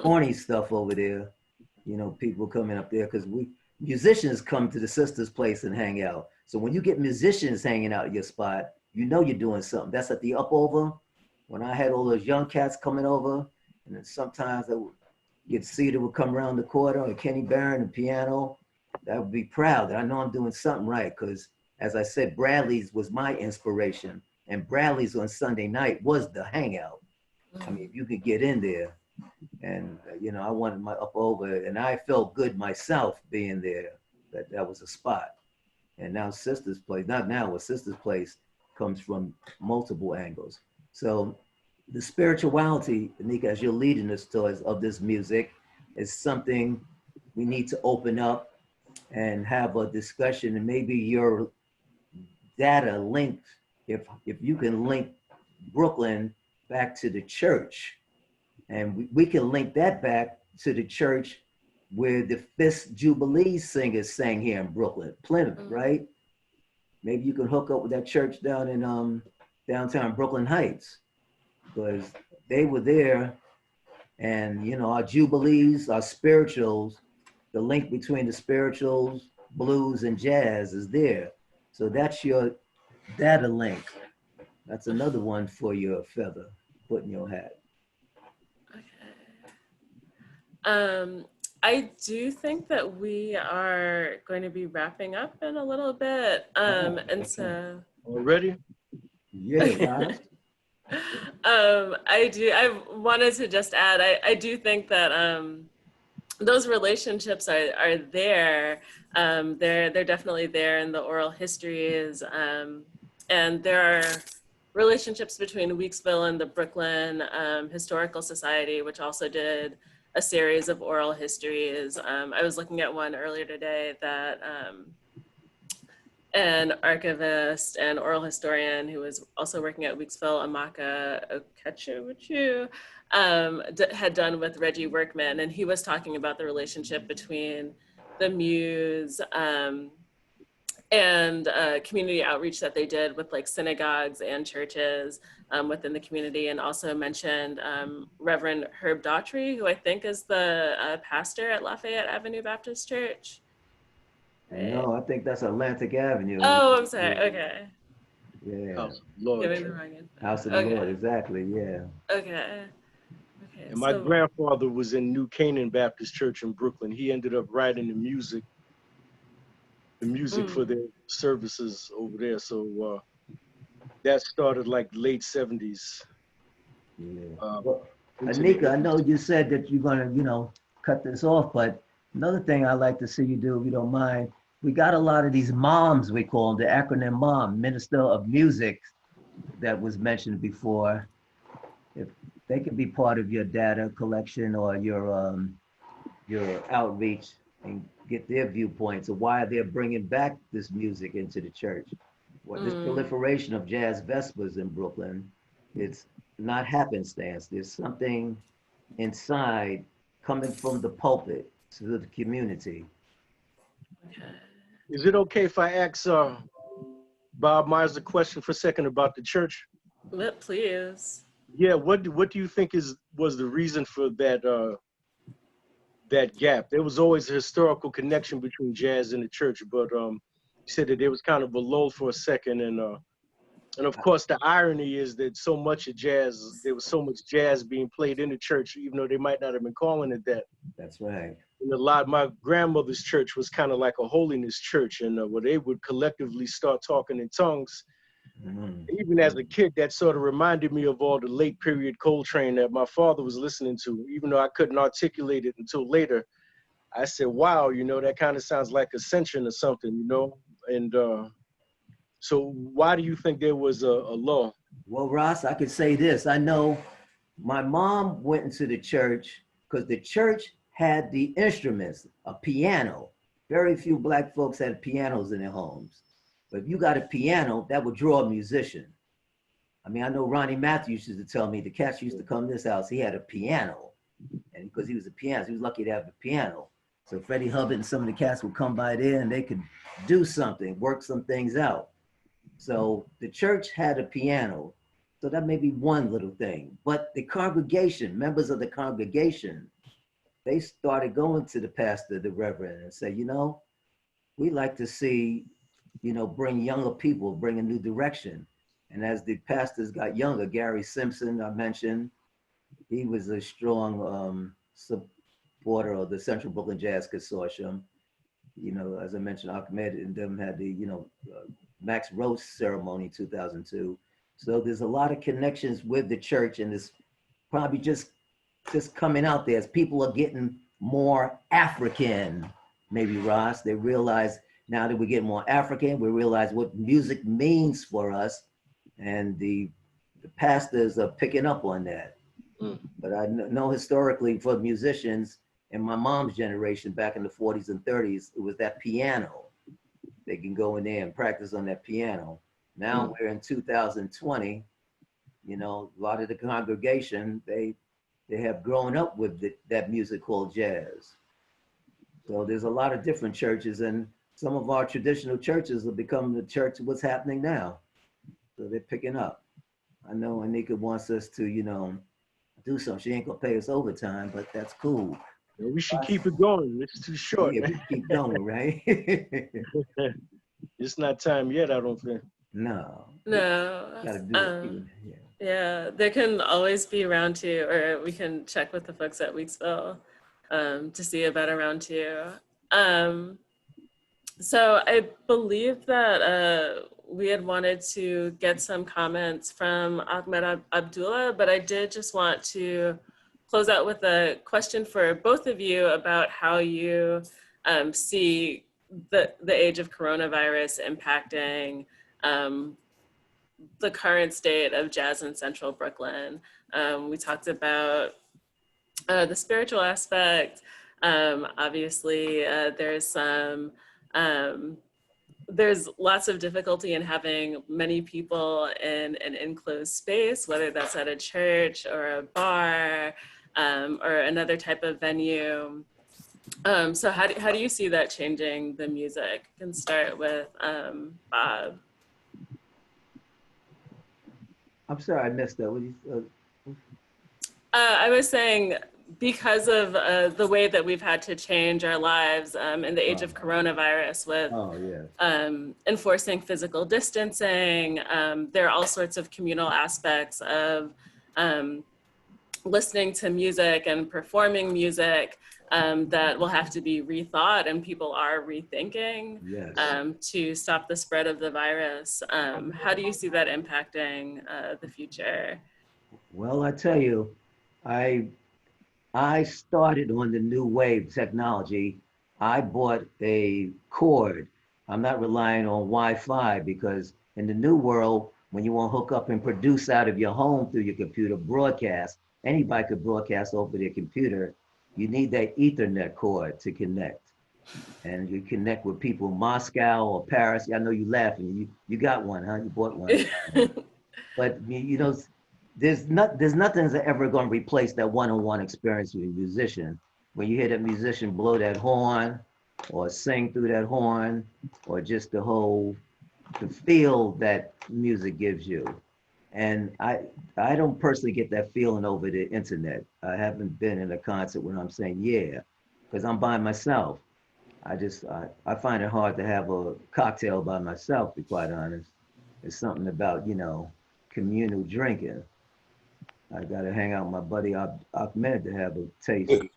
corny stuff over there. You know, people coming up there because musicians come to the sister's place and hang out. So when you get musicians hanging out at your spot, you know you're doing something. That's at the Up Over. When I had all those young cats coming over, and then sometimes I would get Cedar would come around the corner, or Kenny Barron, the piano. I would be proud that I know I'm doing something right because, as I said, Bradley's was my inspiration. And Bradley's on Sunday night was the hangout. I mean, if you could get in there. And, you know, I wanted my Up Over, and I felt good myself being there, that was a spot. And now Sister's Place, not now, but Sister's Place comes from multiple angles. So the spirituality, Anika, as you're leading us towards of this music, is something we need to open up and have a discussion, and maybe your data linked, if you can link Brooklyn back to the church, and we can link that back to the church where the 5th Jubilee singers sang here in Brooklyn, Plymouth, right? Maybe you can hook up with that church down in downtown Brooklyn Heights, because they were there, and you know, our Jubilees, our spirituals, the link between the spirituals, blues, and jazz is there. So that's your data link. That's another one for your feather, put in your hat. Okay. I do think that we are going to be wrapping up in a little bit. And so. Already? Yeah, I wanted to just add, I do think that those relationships are there. They're definitely there in the oral histories. And there are relationships between Weeksville and the Brooklyn Historical Society, which also did a series of oral histories. I was looking at one earlier today that an archivist and oral historian who was also working at Weeksville, Anika Paris, had done with Reggie Workman. And he was talking about the relationship between the Muse and community outreach that they did with like synagogues and churches within the community, and also mentioned Reverend Herb Daughtry, who I think is the pastor at Lafayette Avenue Baptist Church. Right? No, I think that's Atlantic Avenue. Oh, I'm sorry. Okay. Yeah. House of the Lord. Giving the wrong info. House of the Lord, exactly. Yeah. Okay. And my grandfather was in New Canaan Baptist Church in Brooklyn. He ended up writing the music for their services over there. So that started like late 70s. Yeah. Well, Anika, I know you said that you're gonna, you know, cut this off, but another thing I'd like to see you do, if you don't mind, we got a lot of these moms, we call them, the acronym MOM, Minister of Music, that was mentioned before. If they could be part of your data collection or your outreach and get their viewpoints of why they're bringing back this music into the church. Well, this proliferation of jazz vespers in Brooklyn, it's not happenstance. There's something inside coming from the pulpit to the community. Is it okay if I ask Bob Myers a question for a second about the church? Please. Yeah, what do you think was the reason for that that gap? There was always a historical connection between jazz and the church, but you said that there was kind of a lull for a second, and of course the irony is that there was so much jazz being played in the church, even though they might not have been calling it that. That's right. And my grandmother's church was kind of like a holiness church, and where they would collectively start talking in tongues. Even as a kid, that sort of reminded me of all the late period Coltrane that my father was listening to. Even though I couldn't articulate it until later, I said, wow, you know, that kind of sounds like Ascension or something, you know? And so why do you think there was a lull? Well, Ross, I could say this. I know my mom went into the church because the church had the instruments, a piano. Very few Black folks had pianos in their homes. But if you got a piano, that would draw a musician. I mean, I know Ronnie Matthews used to tell me the cats used to come to this house, he had a piano. And because he was a pianist, he was lucky to have a piano. So Freddie Hubbard and some of the cats would come by there and they could do something, work some things out. So the church had a piano. So that may be one little thing. But the congregation, members of the congregation, they started going to the pastor, the reverend, and say, you know, we like to see, you know, bring younger people, bring a new direction. And as the pastors got younger, Gary Simpson, I mentioned, he was a strong supporter of the Central Brooklyn Jazz Consortium. You know, as I mentioned, Ahmed and them had the, you know, Max Roach ceremony in 2002. So there's a lot of connections with the church, and it's probably just coming out there as people are getting more African, maybe, Ross. They realize now that we're getting more African, we realize what music means for us, and the pastors are picking up on that. But I know historically for musicians in my mom's generation back in the 40s and 30s, it was that piano. They can go in there and practice on that piano. Now we're in 2020, you know, a lot of the congregation, they have grown up with that music called jazz. So there's a lot of different churches, and some of our traditional churches have become the church of what's happening now. So they're picking up. I know Anika wants us to, you know, do something. She ain't gonna pay us overtime, but that's cool. We should keep it going. It's too short. Yeah, we keep going, right? It's not time yet, I don't think. No. No. Gotta do it. Yeah. Yeah, there can always be round two, or we can check with the folks at Weeksville to see about a round two. So I believe that we had wanted to get some comments from Ahmed Abdullah, but I did just want to close out with a question for both of you about how you see the age of coronavirus impacting the current state of jazz in Central Brooklyn. We talked about the spiritual aspect. Obviously, there's lots of difficulty in having many people in an enclosed space, whether that's at a church or a bar or another type of venue. So how do you see that changing the music? I can start with Bob. I'm sorry, I missed that. I was saying, because of the way that we've had to change our lives in the age of coronavirus with enforcing physical distancing, there are all sorts of communal aspects of listening to music and performing music that will have to be rethought, and people are rethinking to stop the spread of the virus. How do you see that impacting the future? Well, I tell you, I started on the new wave technology. I bought a cord. I'm not relying on Wi-Fi, because in the new world, when you want to hook up and produce out of your home through your computer, broadcast, anybody could broadcast over their computer. You need that Ethernet cord to connect. And you connect with people in Moscow or Paris. I know you laughing. You got one, huh? You bought one. But you know, there's nothing that's ever going to replace that one-on-one experience with a musician. When you hear that musician blow that horn or sing through that horn, or just the feel that music gives you. And I don't personally get that feeling over the internet. I haven't been in a concert when I'm saying yeah, because I'm by myself. I find it hard to have a cocktail by myself, to be quite honest. It's something about, you know, communal drinking. I got to hang out with my buddy Ahmed to have a taste.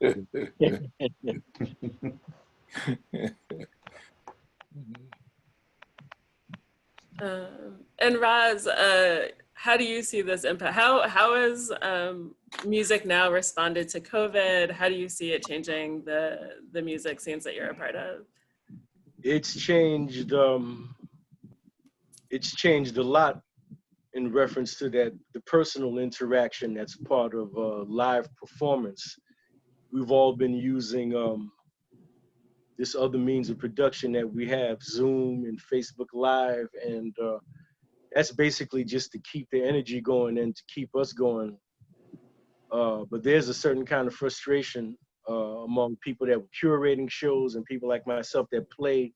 And Raz, how do you see this impact? How has music now responded to COVID? How do you see it changing the music scenes that you're a part of? It's changed. It's changed a lot in reference to the personal interaction that's part of live performance. We've all been using this other means of production that we have, Zoom and Facebook Live, and that's basically just to keep the energy going and to keep us going. But there's a certain kind of frustration among people that were curating shows and people like myself that play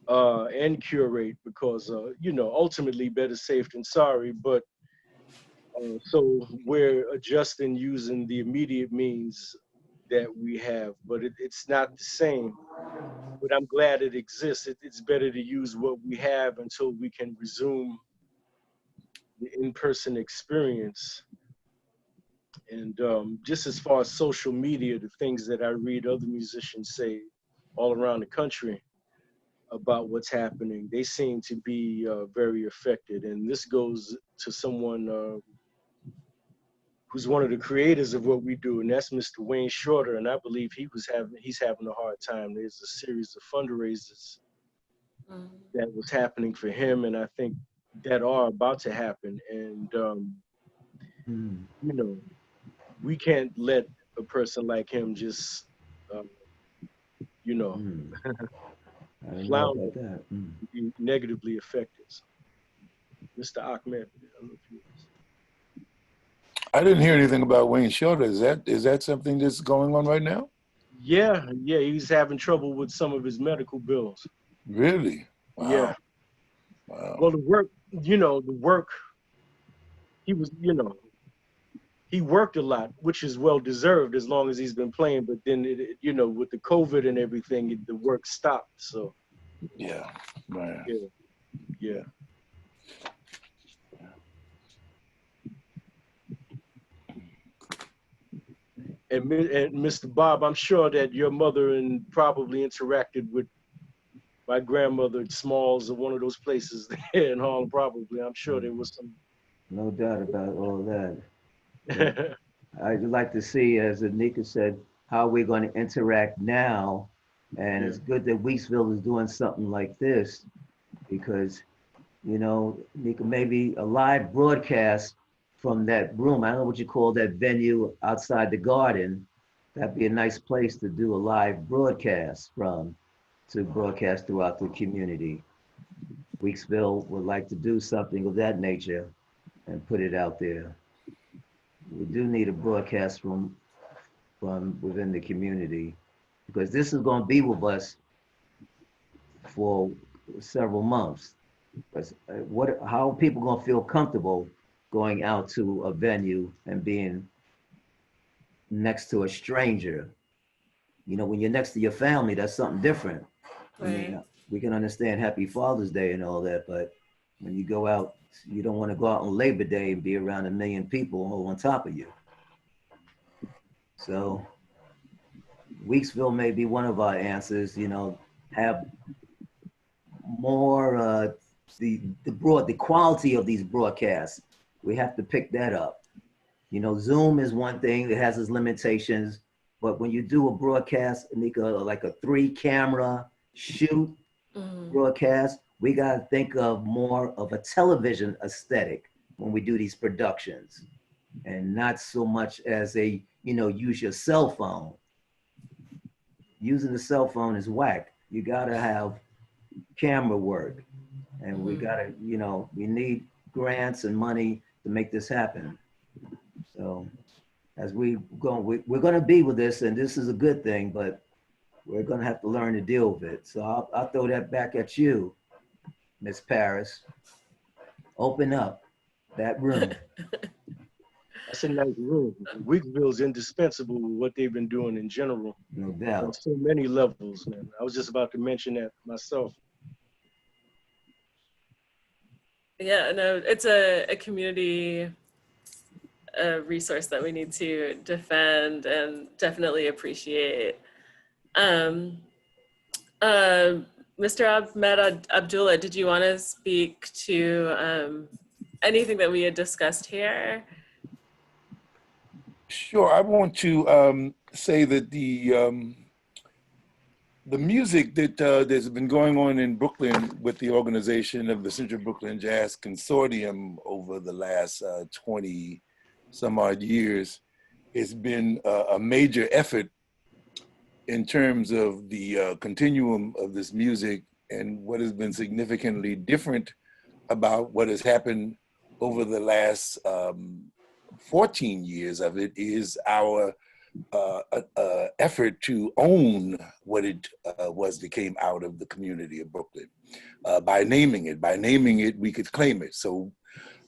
and curate because, you know, ultimately better safe than sorry. But so we're adjusting using the immediate means that we have, but it's not the same. But I'm glad it exists. It's better to use what we have until we can resume the in-person experience. And just as far as social media, the things that I read other musicians say all around the country about what's happening, they seem to be very affected. And this goes to someone who's one of the creators of what we do, and that's Mr. Wayne Shorter. And I believe he's having a hard time. There's a series of fundraisers that was happening for him, and I think that are about to happen. And you know, we can't let a person like him just, you know, I don't know flounder, about that. be negatively affected. So, Mr. Ahmed, I don't know if you. I didn't hear anything about Wayne Shorter. Is that something that's going on right now? Yeah, he's having trouble with some of his medical bills. Really? Wow. Yeah. Wow. Well, the work, he was, you know, he worked a lot, which is well deserved as long as he's been playing. But then, you know, with the COVID and everything, the work stopped. So. Yeah. Right. Yeah. And Mr. Bob, I'm sure that your mother and probably interacted with my grandmother at Smalls or one of those places there in Harlem, probably. I'm sure there was some. No doubt about all that. Yeah. I'd like to see, as Anika said, how we're going to interact now. And it's good that Weeksville is doing something like this because, you know, Anika, maybe a live broadcast from that room. I don't know what you call that venue outside the garden. That'd be a nice place to do a live broadcast from, to broadcast throughout the community. Weeksville would like to do something of that nature and put it out there. We do need a broadcast from within the community because this is going to be with us for several months. How are people going to feel comfortable going out to a venue and being next to a stranger? You know, when you're next to your family, that's something different. Right. I mean, we can understand Happy Father's Day and all that, but when you go out, you don't want to go out on Labor Day and be around 1 million people all on top of you. So Weeksville may be one of our answers, you know, have more, the quality of these broadcasts. We have to pick that up. You know, Zoom is one thing that has its limitations, but when you do a broadcast, Anika, like a 3-camera shoot broadcast, we got to think of more of a television aesthetic when we do these productions and not so much as a, you know, use your cell phone. Using the cell phone is whack. You got to have camera work. And we got to, you know, we need grants and money to make this happen. So as we're going to be with this, and this is a good thing, but we're going to have to learn to deal with it. So I'll throw that back at you, Miss Paris. Open up that room. That's a nice room. Weeksville is indispensable with what they've been doing in general. No On doubt. so many levels, man. I was just about to mention that myself. Yeah, no, it's a community resource that we need to defend and definitely appreciate. Mr. Ahmed Abdullah, did you want to speak to anything that we had discussed here? Sure. I want to say that the music that that's been going on in Brooklyn with the organization of the Central Brooklyn Jazz Consortium over the last 20 some odd years has been a major effort in terms of the continuum of this music. And what has been significantly different about what has happened over the last 14 years of it is our effort to own what it was that came out of the community of Brooklyn. By naming it, we could claim it. So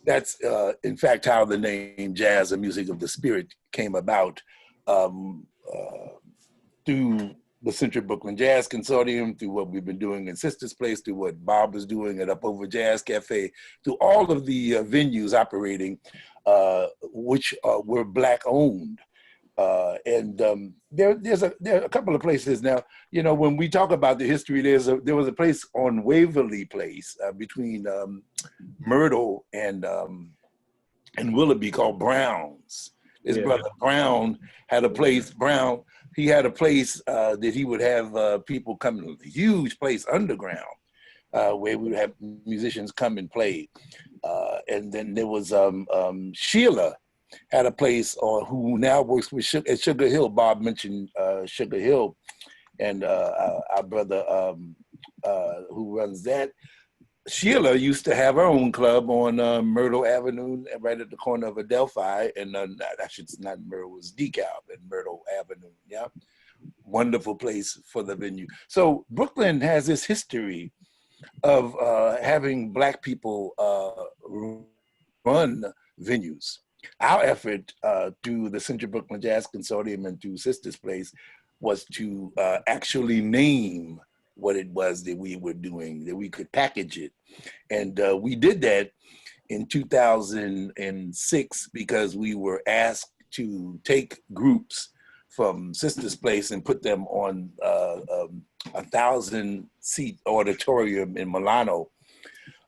that's, in fact, how the name Jazz, a Music of the Spirit, came about through the Central Brooklyn Jazz Consortium, through what we've been doing in Sister's Place, through what Bob is doing at Up Over Jazz Café, through all of the venues operating, which were Black owned. There are a couple of places now. You know, when we talk about the history, there was a place on Waverly Place between Myrtle and Willoughby called Brown's. His brother Brown had a place. He had a place that he would have people come to, a huge place underground where we would have musicians come and play. And then there was Sheila had a place who now works with at Sugar Hill. Bob mentioned Sugar Hill, and our brother who runs that. Sheila used to have her own club on Myrtle Avenue, right at the corner of Adelphi, and actually it's not Myrtle, it was DeKalb and Myrtle Avenue. Yeah, wonderful place for the venue. So Brooklyn has this history of having Black people run venues. Our effort through the Central Brooklyn Jazz Consortium and through Sister's Place was to actually name what it was that we were doing, that we could package it. And we did that in 2006 because we were asked to take groups from Sister's Place and put them on a 1,000-seat auditorium in Milano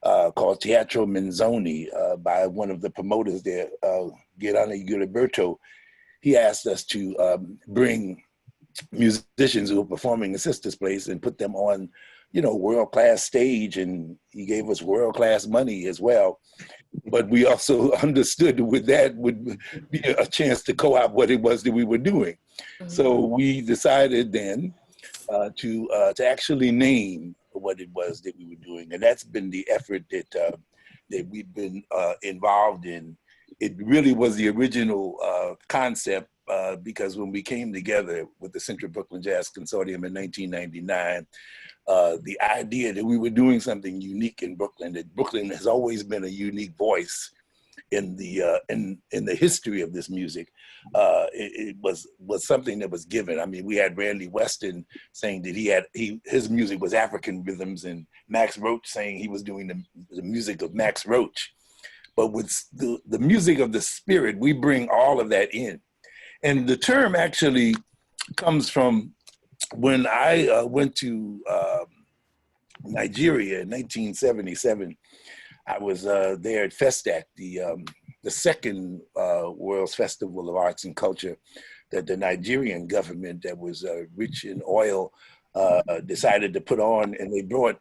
called Teatro Menzoni by one of the promoters there, Gerani Giliberto. He asked us to bring musicians who were performing in Sister's Place and put them on, you know, world-class stage, and he gave us world-class money as well. But we also understood with that would be a chance to co-opt what it was that we were doing. Mm-hmm. So we decided then to actually name what it was that we were doing, and that's been the effort that we've been involved in. It really was the original concept. Because when we came together with the Central Brooklyn Jazz Consortium in 1999, the idea that we were doing something unique in Brooklyn, that Brooklyn has always been a unique voice in the history of this music, it was something that was given. I mean, we had Randy Weston saying that his music was African rhythms, and Max Roach saying he was doing the music of Max Roach. But with the music of the spirit, we bring all of that in. And the term actually comes from when I went to Nigeria in 1977. I was there at Festac, the second World's Festival of Arts and Culture that the Nigerian government, that was rich in oil, decided to put on, and they brought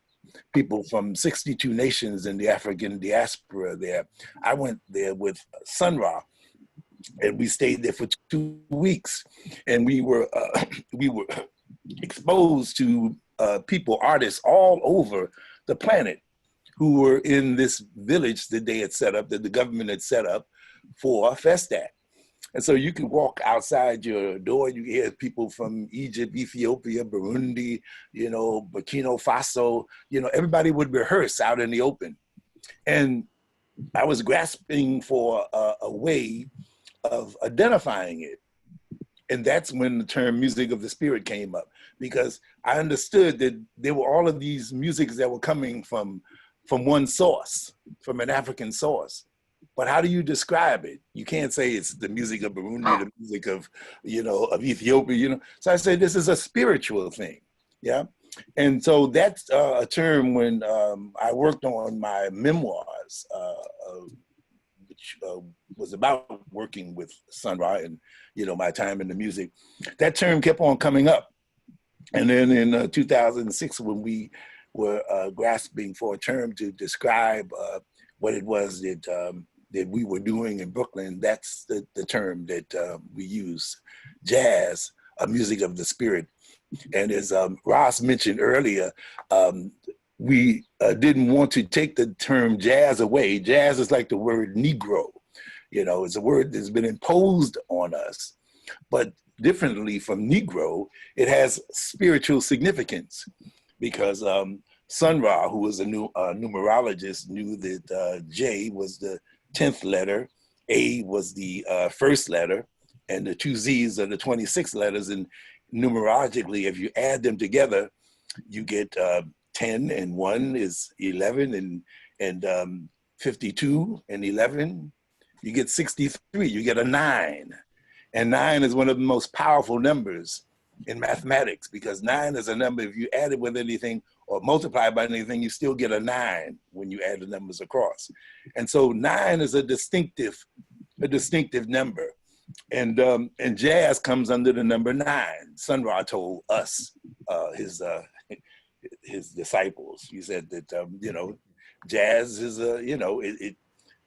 people from 62 nations in the African diaspora there. I went there with Sun Ra. And we stayed there for 2 weeks, and we were exposed to people, artists all over the planet who were in this village that they had set up, that the government had set up for Festac. And so you can walk outside your door, you hear people from Egypt, Ethiopia, Burundi, you know, Burkina Faso, you know, everybody would rehearse out in the open. And I was grasping for a way of identifying it. And that's when the term music of the spirit came up, because I understood that there were all of these musics that were coming from one source, from an African source. But how do you describe it? You can't say it's the music of Burundi, the music of, you know, of Ethiopia, you know. So I said, this is a spiritual thing, yeah? And so that's a term when I worked on my memoirs, which was about working with Sun Ra and, you know, my time in the music. That term kept on coming up. And then in 2006, when we were grasping for a term to describe what it was that we were doing in Brooklyn, that's the term that we use, jazz, a music of the spirit. And as Ras mentioned earlier, we didn't want to take the term jazz away. Jazz is like the word Negro. You know, it's a word that's been imposed on us. But differently from Negro, it has spiritual significance because Sun Ra, who was a numerologist, knew that J was the 10th letter, A was the first letter, and the two Z's are the 26 letters. And numerologically, if you add them together, you get 10 and 1 is 11, and 52 and 11, you get 63, you get a 9. And 9 is one of the most powerful numbers in mathematics because 9 is a number, if you add it with anything or multiply by anything, you still get a 9 when you add the numbers across. And so 9 is a distinctive number. And jazz comes under the number 9. Sun Ra told us, his disciples, he said that, jazz is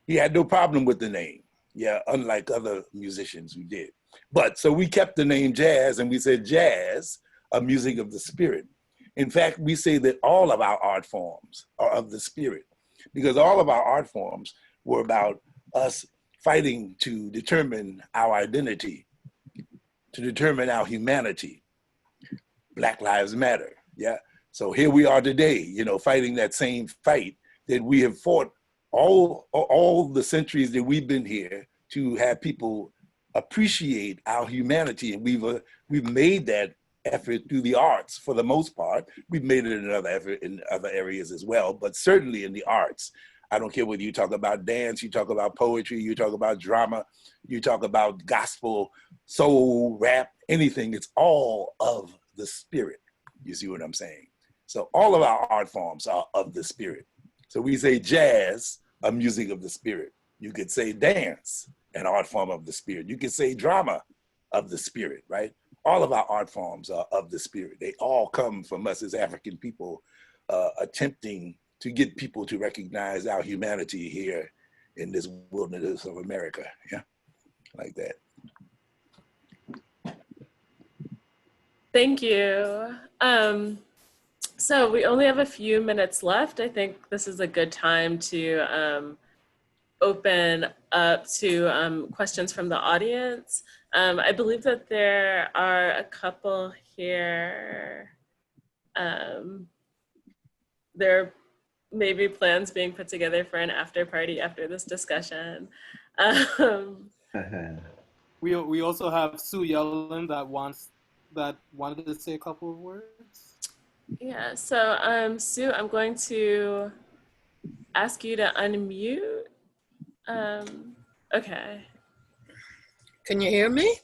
he had no problem with the name. Yeah, unlike other musicians who did. But so we kept the name jazz and we said jazz, a music of the spirit. In fact, we say that all of our art forms are of the spirit because all of our art forms were about us fighting to determine our identity, to determine our humanity. Black Lives Matter, yeah? So here we are today, fighting that same fight that we have fought all the centuries that we've been here to have people appreciate our humanity. And we've made that effort through the arts for the most part. We've made it another effort in other areas as well, but certainly in the arts. I don't care whether you talk about dance, you talk about poetry, you talk about drama, you talk about gospel, soul, rap, anything. It's all of the spirit. You see what I'm saying? So all of our art forms are of the spirit. So we say jazz, a music of the spirit. You could say dance, an art form of the spirit. You could say drama of the spirit, right? All of our art forms are of the spirit. They all come from us as African people attempting to get people to recognize our humanity here in this wilderness of America, yeah? Like that. Thank you. So we only have a few minutes left. I think this is a good time to open up to questions from the audience. I believe that there are a couple here. There may be plans being put together for an after party after this discussion. We also have Sue Yellen that wanted to say a couple of words. Yeah, so Sue, I'm going to ask you to unmute. Okay. Can you hear me?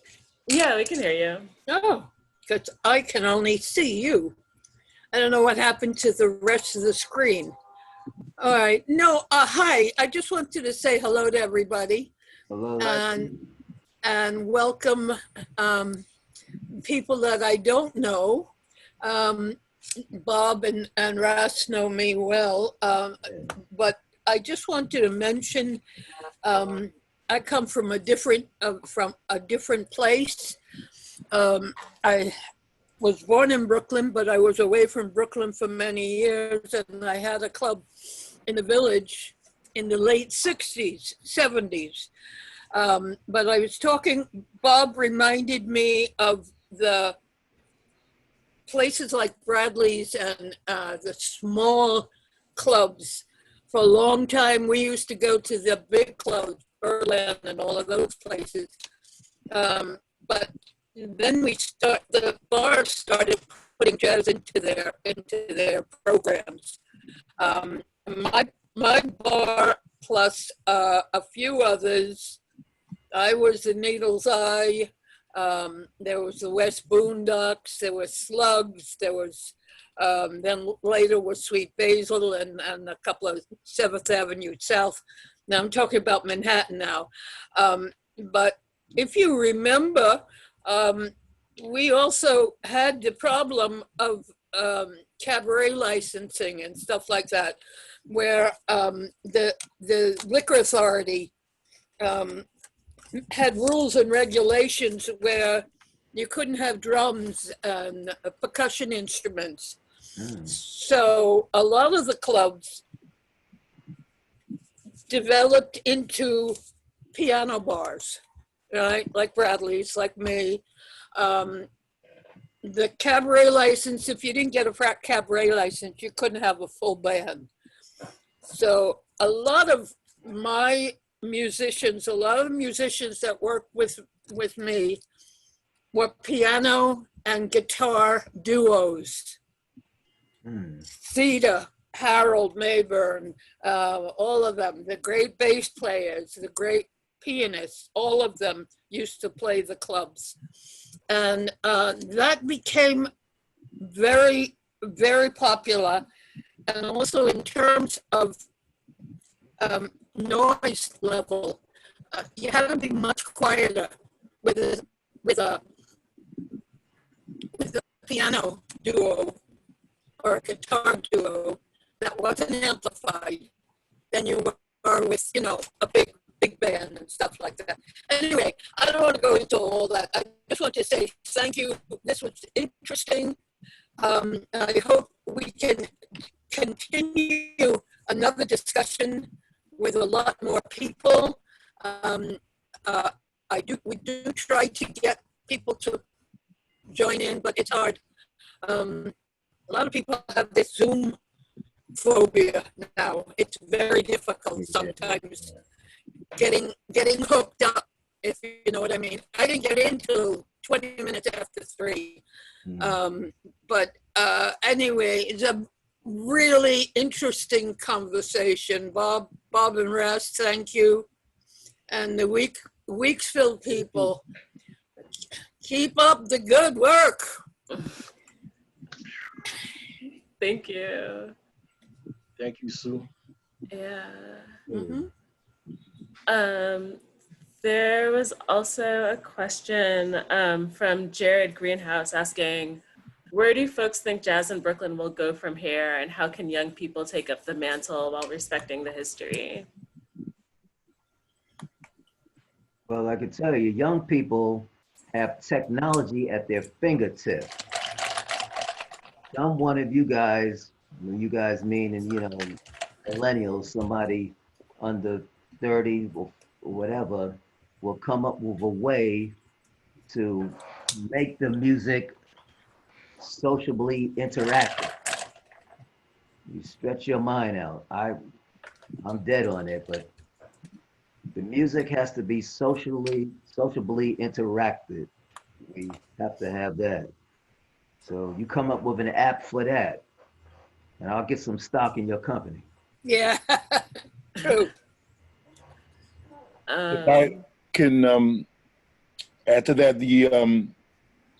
Yeah, we can hear you. Oh, because I can only see you. I don't know what happened to the rest of the screen. All right. No, hi. I just wanted to say hello to everybody. Hello. And welcome people that I don't know. Bob and Ras know me well, but I just wanted to mention I come from a different place. I was born in Brooklyn, but I was away from Brooklyn for many years, and I had a club in the village in the late 60s, 70s. But I was talking, Bob reminded me of the places like Bradley's and the small clubs. For a long time, we used to go to the big clubs, Berlin and all of those places. But then the bars started putting jazz into their programs. My bar plus a few others, I was the Needle's Eye. There was the West Boondocks, there was Slugs, there was, then later was Sweet Basil and a couple of 7th Avenue South. Now I'm talking about Manhattan now. But if you remember, we also had the problem of cabaret licensing and stuff like that, where the liquor authority had rules and regulations where you couldn't have drums and percussion instruments. So a lot of the clubs developed into piano bars, right? Like Bradley's, like me. The cabaret license, if you didn't get a cabaret license, you couldn't have a full band. So a lot of my musicians, a lot of the musicians that worked with me were piano and guitar duos. Theda, Harold Mayburn, all of them, the great bass players, the great pianists, all of them used to play the clubs. And that became very, very popular. And also in terms of noise level, you had to be much quieter with a piano duo or a guitar duo that wasn't amplified than you were with, you know, a big band and stuff like that. Anyway, I don't want to go into all that. I just want to say thank you. This was interesting. I hope we can continue another discussion with a lot more people. We do try to get people to join in, but it's hard. A lot of people have this Zoom phobia now. It's very difficult sometimes getting hooked up, if you know what I mean. I didn't get in till 20 minutes after 3. But anyway, it's a really interesting conversation. Bob and Ras, thank you. And the Weeksville people, keep up the good work. Thank you. Thank you, Sue. Yeah. There was also a question from Jared Greenhouse asking, where do folks think jazz in Brooklyn will go from here, and how can young people take up the mantle while respecting the history? Well, I can tell you, young people have technology at their fingertips. Some one of you guys, you guys meaning, you know, millennials, somebody under 30 or whatever, will come up with a way to make the music sociably interactive. You stretch your mind out. I'm dead on it, but the music has to be sociably interactive. We have to have that. So you come up with an app for that, and I'll get some stock in your company. Yeah, true. If I can add to that,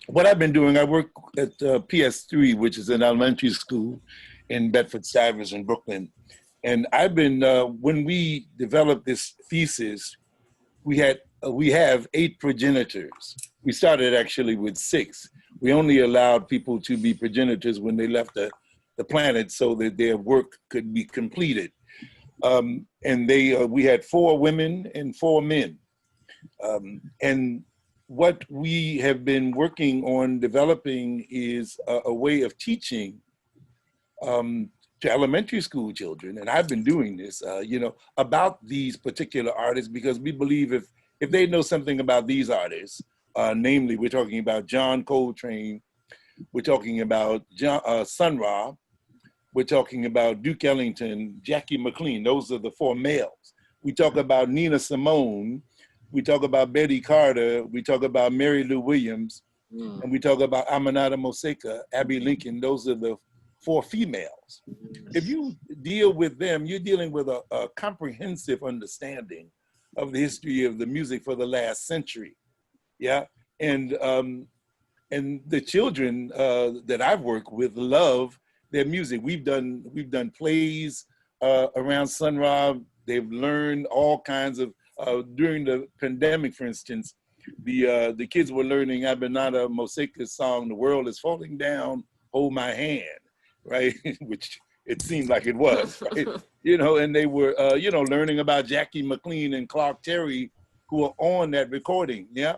what I've been doing, I work at PS3, which is an elementary school in Bedford-Stuyvesant, Brooklyn. And I've been, when we developed this thesis, we have 8 progenitors. We started actually with 6. We only allowed people to be progenitors when they left the planet so that their work could be completed. And we had 4 women and 4 men. And what we have been working on developing is a way of teaching to elementary school children, and I've been doing this, you know, about these particular artists, because we believe if they know something about these artists, namely, we're talking about John Coltrane, we're talking about Sun Ra, we're talking about Duke Ellington, Jackie McLean. Those are the 4 males. We talk about Nina Simone, we talk about Betty Carter, we talk about Mary Lou Williams, and we talk about Aminata Moseka, Abby Lincoln. Those are the 4 females. If you deal with them, you're dealing with a comprehensive understanding of the history of the music for the last century. Yeah, and the children that I've worked with love their music. We've done plays around Sun Ra. They've learned all kinds of during the pandemic, for instance. The kids were learning Aminata Moseka's song, "The World Is Falling Down, Hold My Hand," right? Which it seemed like it was, right? You know, and they were, you know, learning about Jackie McLean and Clark Terry, who are on that recording, yeah?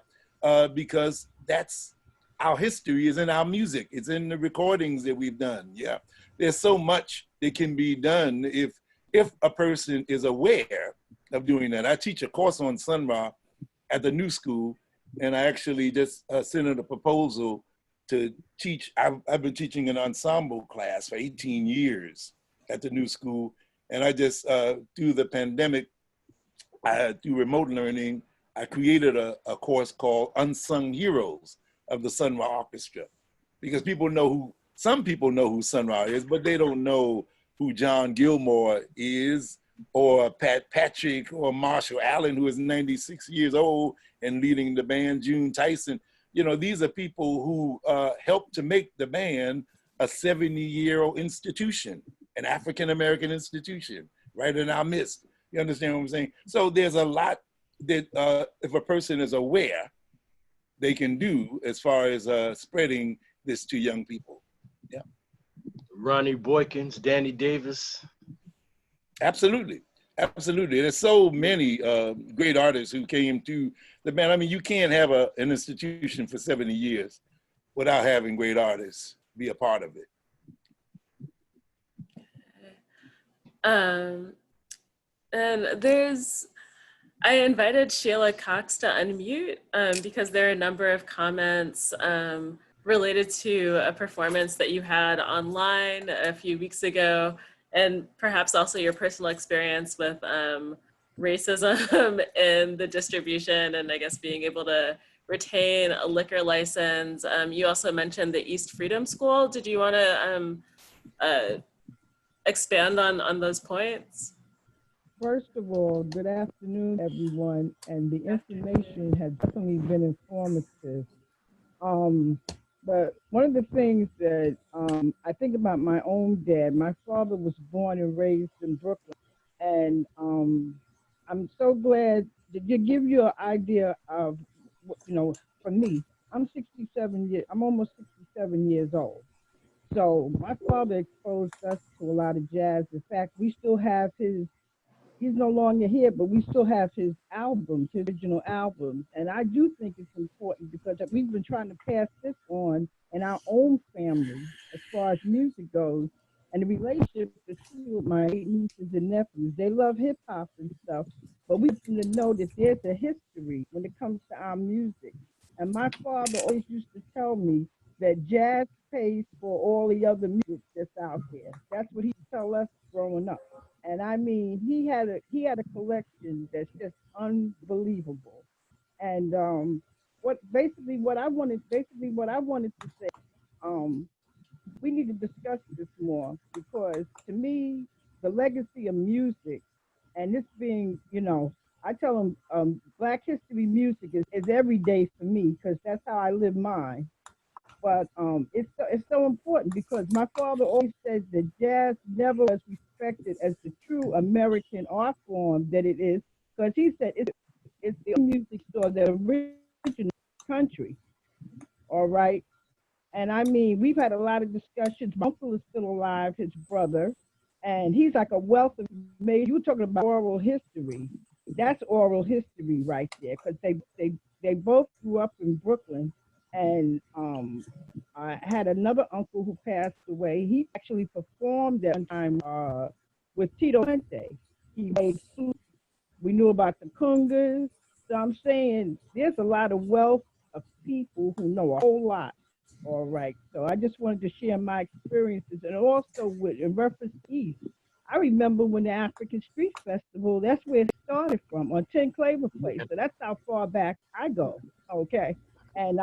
Because that's, our history is in our music. It's in the recordings that we've done, yeah? There's so much that can be done if a person is aware of doing that. I teach a course on Sun Ra at the new school, And I actually just sent in a proposal to teach. I've been teaching an ensemble class for 18 years at the new school. And I just, through the pandemic, through remote learning, I created a course called Unsung Heroes of the Sun Ra Orchestra. Because some people know who Sun Ra is, but they don't know who John Gilmore is, or Patrick or Marshall Allen, who is 96 years old and leading the band, June Tyson. You know, these are people who helped to make the band a 70-year-old institution, an African-American institution, right in our midst. You understand what I'm saying? So there's a lot that if a person is aware, they can do as far as spreading this to young people. Yeah. Ronnie Boykins, Danny Davis. Absolutely. Absolutely. There's so many great artists who came through the band. I mean, you can't have an institution for 70 years without having great artists be a part of it. And I invited Sheila Cox to unmute because there are a number of comments related to a performance that you had online a few weeks ago, and perhaps also your personal experience with racism in the distribution and I guess being able to retain a liquor license. You also mentioned the East Freedom School. Did you want to expand on those points? First of all, good afternoon, everyone, and the information has definitely been informative. But one of the things that I think about my own dad, my father was born and raised in Brooklyn, and I'm so glad to give you an idea of, you know, for me, I'm almost 67 years old. So my father exposed us to a lot of jazz. In fact, we still have he's no longer here, but we still have his albums, his original albums. And I do think it's important because we've been trying to pass this on in our own family as far as music goes. And the relationship with my nieces and nephews, they love hip hop and stuff, but we need to know that there's a history when it comes to our music. And my father always used to tell me that jazz pays for all the other music that's out there. That's what he used to tell us growing up. And I mean, he had a collection that's just unbelievable. And what I wanted to say, we need to discuss this more because to me, the legacy of music and this being, you know, I tell them Black History music is every day for me because that's how I live mine. But it's so important because my father always says that jazz never was respected as the true American art form that it is, because he said it's the music store, the original country. All right. And I mean, we've had a lot of discussions. My uncle is still alive, his brother, and he's like a wealth of information. You were talking about oral history. That's oral history right there, because they both grew up in Brooklyn. And I had another uncle who passed away. He actually performed at one time with Tito Puente. He made flutes. We knew about the congas. So I'm saying there's a lot of wealth of people who know a whole lot. All right. So I just wanted to share my experiences, and also in reference to East. I remember when the African Street Festival, that's where it started from, on 10 Claver Place. So that's how far back I go. Okay. And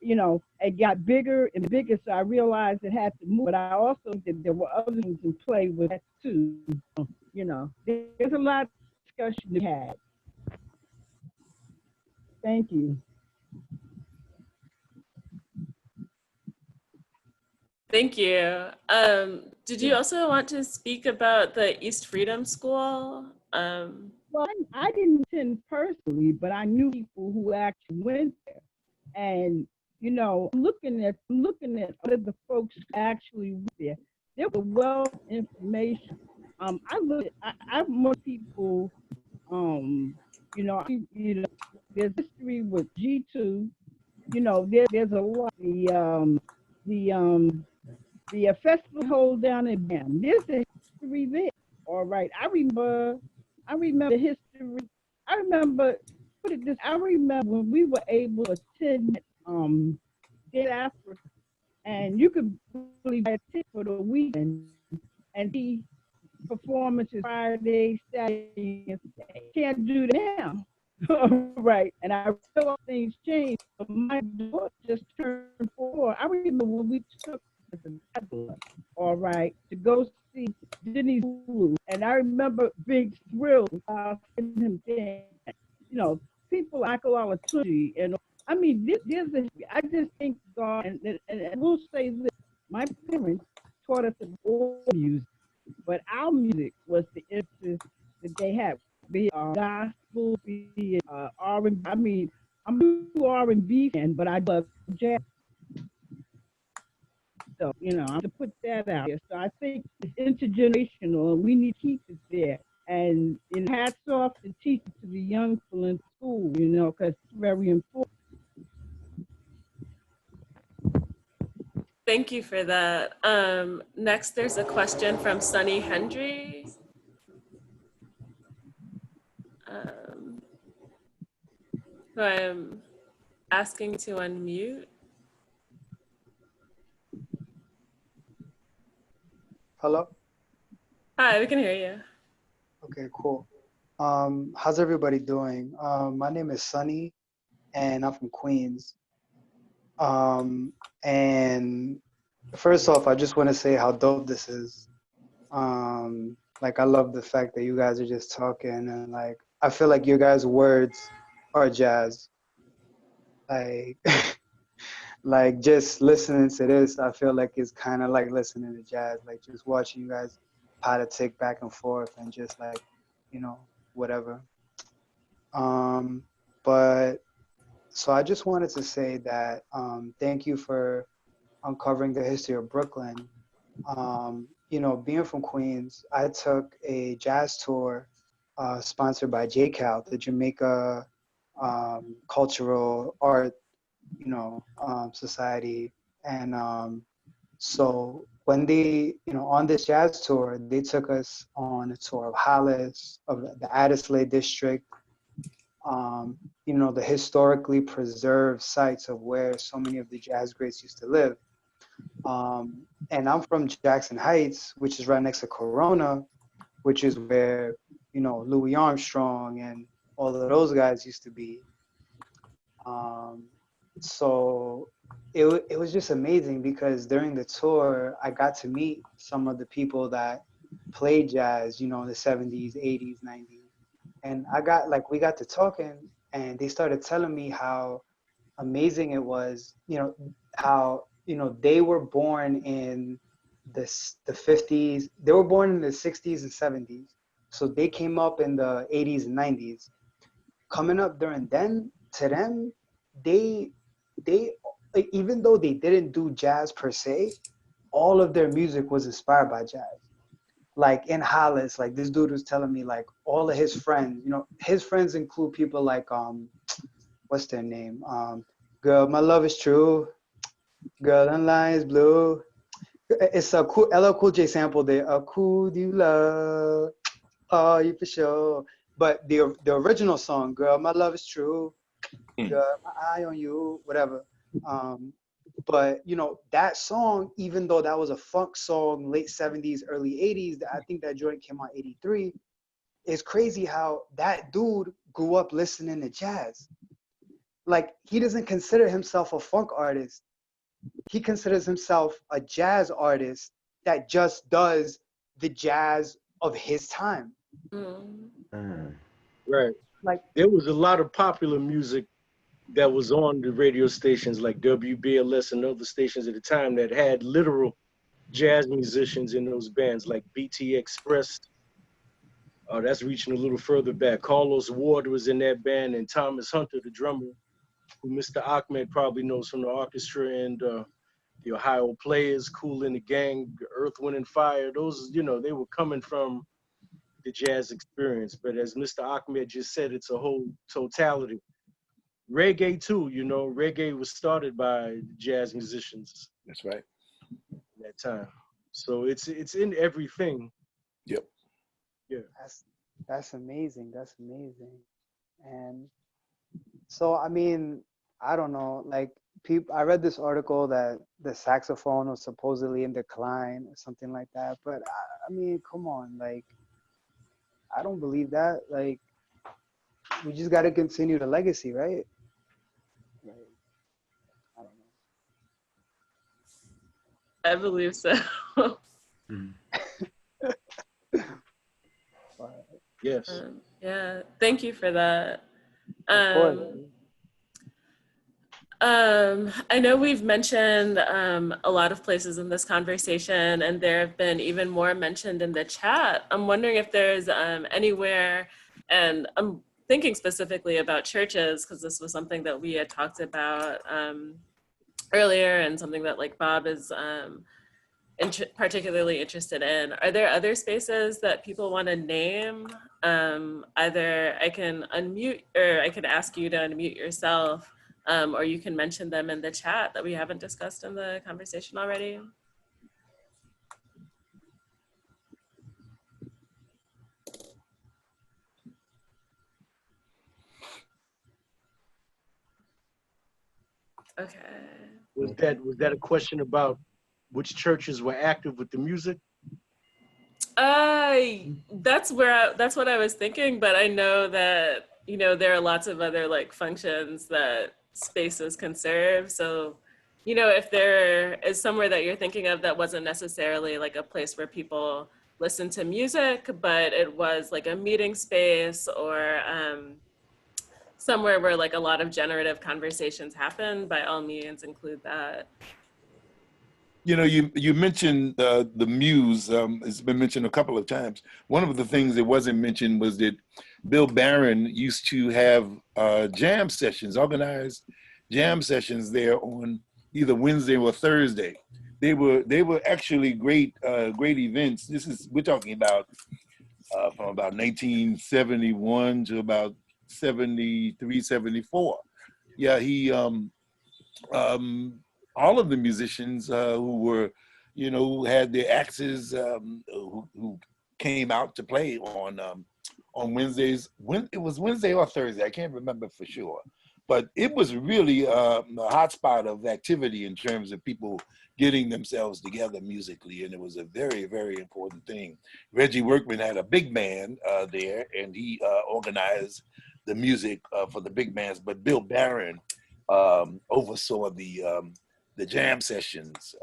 you know, it got bigger and bigger, so I realized it had to move. But I also think there were other things in play with that too. You know, there's a lot of discussion to be had. Thank you. Thank you. Did you also want to speak about the East Freedom School? Well, I didn't attend personally, but I knew people who actually went there. And you know, looking at other the folks who actually went there, there was wealth of information. I've more people. You know, there's history with G2. You know, there's a lot. The festival hold down in Bam. There's a history there. All right, I remember history. I remember put it this, I remember when we were able to attend Did Africa, and you could really buy a ticket for the weekend and see performances Friday, Saturday, and Sunday. Can't do that now. Right. And I realize things change. But my daughter just turned 4. I remember when we took her as a toddler, all right, to go see Denny's Hulu. And I remember being thrilled seeing him dance. You know, people like Olatunji, and I mean, I just thank God, and we'll say this: my parents taught us all music, but our music was the emphasis that they had. Be it gospel, be it R&B. I mean, I'm a R&B fan, but I love jazz. So, you know, I'm to put that out there. So I think it's intergenerational, and we need to keep it there. And hats off to teachers, to the young people in school, you know, because it's very important. Thank you for that. Next, there's a question from Sunny Hendry. Who I'm asking to unmute. Hello? Hi, we can hear you. Okay, cool. How's everybody doing? My name is Sunny, and I'm from Queens. And first off, I just want to say how dope this is. Like, I love the fact that you guys are just talking, and like, I feel like your guys' words are jazz. Like, like just listening to this, I feel like it's kind of like listening to jazz, like just watching you guys politic back and forth and just like, you know, whatever. But so I just wanted to say that thank you for uncovering the history of Brooklyn. You know, being from Queens, I took a jazz tour sponsored by JCAL, the Jamaica Cultural Art, you know, Society. And so when they, you know, on this jazz tour, they took us on a tour of Hollis, of the Addisley District, you know, the historically preserved sites of where so many of the jazz greats used to live. And I'm from Jackson Heights, which is right next to Corona, which is where, you know, Louis Armstrong and all of those guys used to be. So it was just amazing because during the tour, I got to meet some of the people that played jazz, you know, in the 70s, 80s, 90s. And we got to talking, and they started telling me how amazing it was, you know, how, you know, they were born in the 50s, they were born in the 60s and 70s. So they came up in the 80s and 90s. Coming up during then, to them, they even though they didn't do jazz per se, all of their music was inspired by jazz. Like in Hollis, like this dude was telling me, like all of his friends, you know, his friends include people like what's their name? Girl, My Love Is True, Girl and Line Is Blue. It's a cool LL Cool J sample there. A cool do you love? Oh, you for sure. But the original song, Girl, My Love Is True, Girl, My Eye on You, whatever. But you know, that song, even though that was a funk song, late 70s, early 80s, I think that joint came out 83, it's crazy how that dude grew up listening to jazz. Like, he doesn't consider himself a funk artist. He considers himself a jazz artist that just does the jazz of his time. Right. Like, there was a lot of popular music that was on the radio stations like WBLS and other stations at the time that had literal jazz musicians in those bands, like BT Express. That's reaching a little further back. Carlos Ward was in that band, and Thomas Hunter, the drummer, who Mr. Ahmed probably knows from the orchestra, and the Ohio Players, Kool and the Gang, Earth, Wind and Fire. Those, you know, they were coming from the jazz experience. But as Mr. Ahmed just said, it's a whole totality. Reggae too, you know, reggae was started by jazz musicians. That's right. At that time. So it's in everything. Yep. Yeah. that's amazing. That's amazing. And So I mean, I don't know. Like people, I read this article that the saxophone was supposedly in decline or something like that. But I mean, come on, like I don't believe that. Like we just got to continue the legacy, right? Like, I don't know. I believe so. Yes. Yeah, thank you for that. Of course. I know we've mentioned a lot of places in this conversation, and there have been even more mentioned in the chat. I'm wondering if there's anywhere, and I'm thinking specifically about churches, because this was something that we had talked about earlier, and something that like Bob is particularly interested in. Are there other spaces that people want to name? Either I can unmute, or I could ask you to unmute yourself, or you can mention them in the chat that we haven't discussed in the conversation already. Okay. Was that a question about which churches were active with the music? That's what I was thinking, but I know that, you know, there are lots of other like functions that spaces can serve. So, you know, if there is somewhere that you're thinking of that wasn't necessarily like a place where people listen to music, but it was like a meeting space, or somewhere where like a lot of generative conversations happen, by all means include that. You know, you mentioned the Muse. It's been mentioned a couple of times. One of the things that wasn't mentioned was that Bill Barron used to have jam sessions, organized jam sessions there on either Wednesday or Thursday. They were actually great events. We're talking about from about 1971 to about 73, 74. Yeah, he all of the musicians who were, you know, who had their axes, who came out to play on Wednesdays. When it was Wednesday or Thursday, I can't remember for sure, but it was really a hotspot of activity in terms of people getting themselves together musically, and it was a very, very important thing. Reggie Workman had a big band there, and he organized the music for the big bands, but Bill Barron oversaw the jam sessions,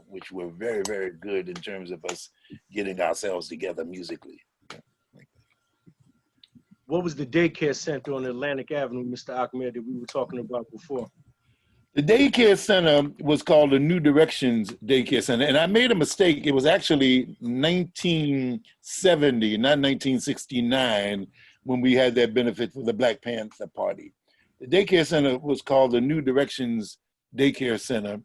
which were very, very good in terms of us getting ourselves together musically. What was the daycare center on Atlantic Avenue, Mr. Ahmed, that we were talking about before? The daycare center was called the New Directions Daycare Center, and I made a mistake. It was actually 1970, not 1969, when we had that benefit for the Black Panther Party. The daycare center was called the New Directions Daycare Center,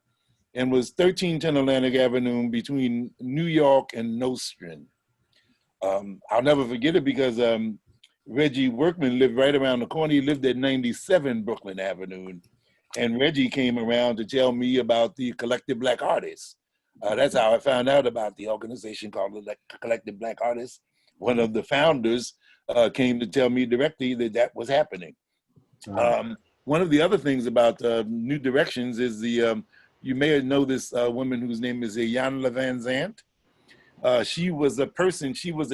and was 1310 Atlantic Avenue between New York and Nostrand. I'll never forget it because Reggie Workman lived right around the corner. He lived at 97 Brooklyn Avenue. And Reggie came around to tell me about the Collective Black Artists. That's how I found out about the organization called the Collective Black Artists. One of the founders came to tell me directly that that was happening. One of the other things about New Directions is you may know this woman whose name is Iyanla Van Zant. She was a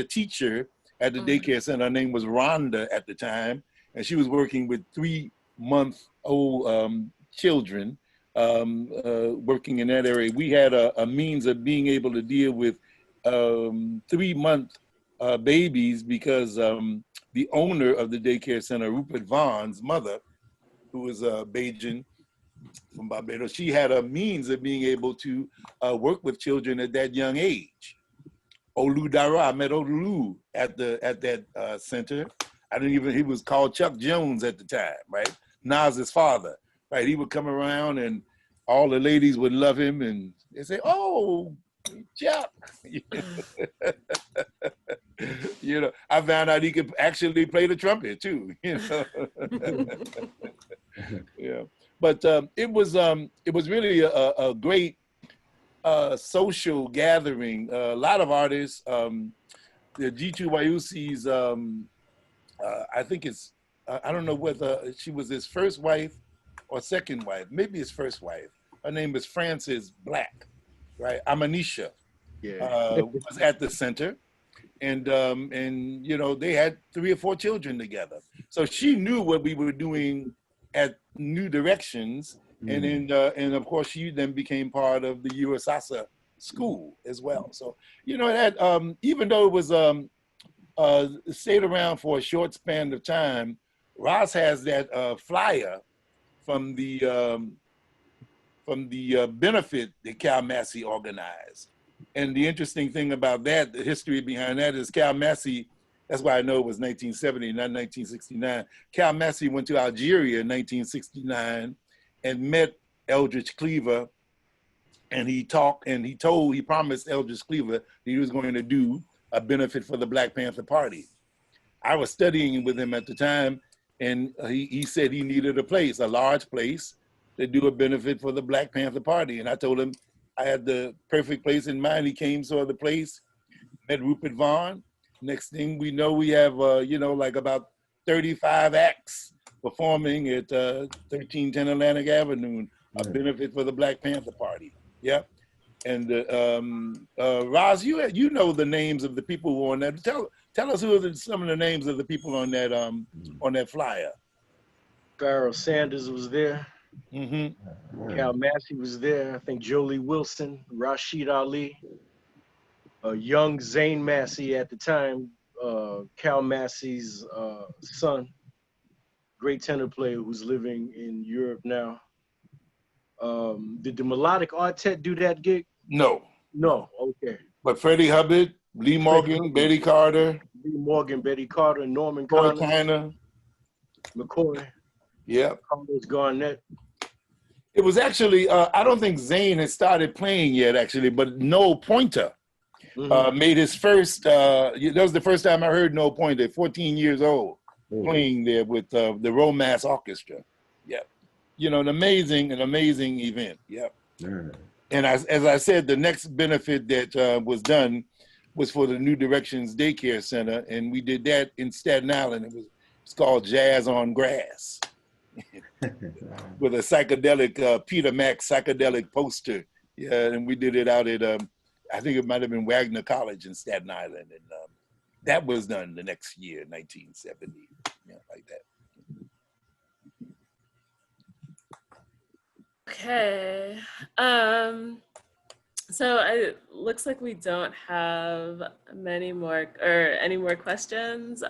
teacher at the daycare center. Her name was Rhonda at the time, and she was working with 3-month-old children, working in that area. We had a means of being able to deal with 3-month babies because the owner of the daycare center, Rupert Vaughn's mother, who was Bajan from Barbados, she had a means of being able to work with children at that young age. Olu Dara, I met Olu at that center. He was called Chuck Jones at the time, right? Nas's father, right? He would come around and all the ladies would love him and they say, "Oh, Chuck." You know, I found out he could actually play the trumpet too, you know. Yeah. But it was really a great social gathering. A lot of artists, the G2YUC's, I think it's I don't know whether she was his first wife or second wife, maybe his first wife. Her name is Frances Black, right? Amanisha was at the center. And you know, they had 3 or 4 children together. So she knew what we were doing at New Directions. And then, and of course, she then became part of the USASA school as well. So, you know, that even though it was stayed around for a short span of time, Ras has that flyer from the benefit that Cal Massey organized. And the interesting thing about that, the history behind that is Cal Massey, that's why I know it was 1970, not 1969. Cal Massey went to Algeria in 1969 and met Eldridge Cleaver, and he promised Eldridge Cleaver that he was going to do a benefit for the Black Panther Party. I was studying with him at the time, and he said he needed a large place to do a benefit for the Black Panther Party. And I told him I had the perfect place in mind. He came, saw the place, met Rupert Vaughn. Next thing we know, we have, you know, like about 35 acts performing at 1310 Atlantic Avenue, a benefit for the Black Panther Party. Yep. And Ras, you know the names of the people who were on that. Tell us who are some of the names of the people on that flyer. Pharoah Sanders was there. Cal Massey was there. I think Jolie Wilson, Rashid Ali, young Zane Massey at the time, Cal Massey's son, great tenor player who's living in Europe now. Did the Melodic Quartet do that gig? No. No, okay. But Freddie Hubbard, Lee Morgan, Betty Carter. Lee Morgan, Betty Carter, Norman Troy Connor, McCoy. Yep. Carlos Garnett. It was actually, I don't think Zane had started playing yet, actually, but Noel Pointer made his first, that was the first time I heard Noel Pointer, 14 years old, playing there with the Romass Orchestra. Yep. You know, an amazing event. Yep. And as I said, the next benefit that was done was for the New Directions Daycare Center, and we did that in Staten Island. It's called Jazz on Grass. With a psychedelic Peter Mack psychedelic poster, yeah, and we did it out at I think it might have been Wagner College in Staten Island, and that was done the next year, 1970, yeah, like that. Okay, so it looks like we don't have any more questions.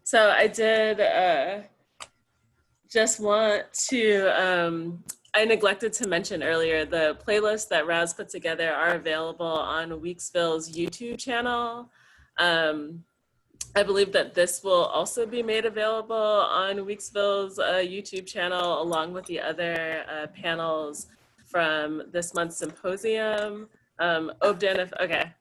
So I did just want to, I neglected to mention earlier, the playlists that Ras put together are available on Weeksville's YouTube channel. I believe that this will also be made available on Weeksville's YouTube channel, along with the other panels from this month's symposium. Obden, okay,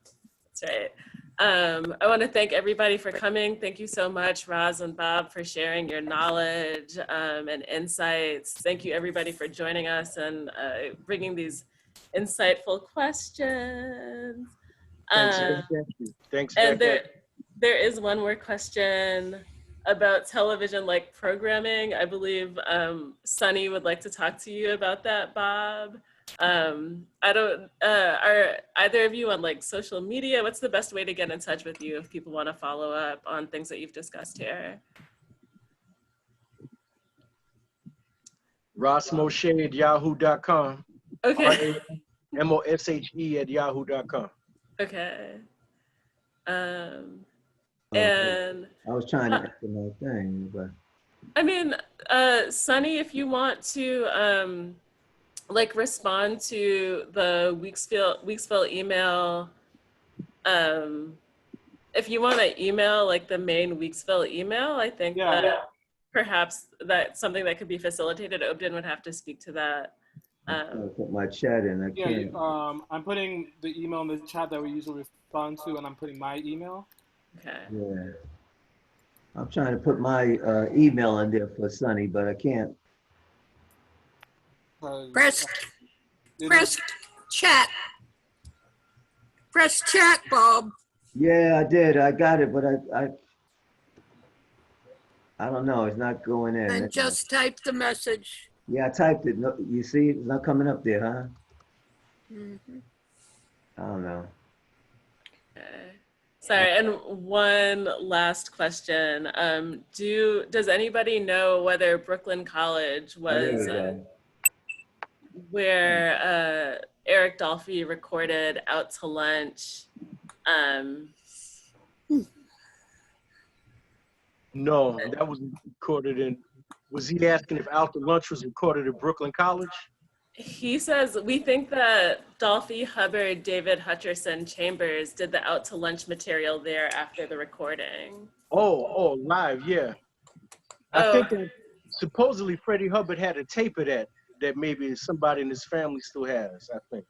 that's right. I want to thank everybody for coming. Thank you so much, Ras and Bob, for sharing your knowledge and insights. Thank you, everybody, for joining us and bringing these insightful questions. Thanks. And there is one more question about television-like programming. I believe Sunny would like to talk to you about that, Bob. I don't, are either of you on like social media? What's the best way to get in touch with you if people want to follow up on things that you've discussed here? Ras Moshe at yahoo.com. Okay. MOSHE at yahoo.com. Okay. And I was trying to answer my thing, but I mean, Sunny, if you want to like respond to the Weeksville email, if you want to email like the main Weeksville email, I think that perhaps that's something that could be facilitated. Obden would have to speak to that. I put my chat in. I can't. I'm putting the email in the chat that we usually respond to, and I'm putting my email. Okay. Yeah. I'm trying to put my email in there for Sunny, but I can't. Press chat. Press chat, Bob. Yeah, I did. I got it, but I don't know. It's not going in. Then just type the message. Yeah, I typed it. No, you see, it's not coming up there, huh? Mhm. I don't know. Okay. Sorry, and one last question. Does anybody know whether Brooklyn College Oh, there was we go. where Eric Dolphy recorded Out to Lunch? No, that was recorded in. Was he asking if Out to Lunch was recorded at Brooklyn College? He says, we think that Dolphy, Hubbard, David Hutcherson, Chambers did the Out to Lunch material there after the recording. Oh, live, yeah. I think that supposedly Freddie Hubbard had a tape of that maybe somebody in his family still has, I think.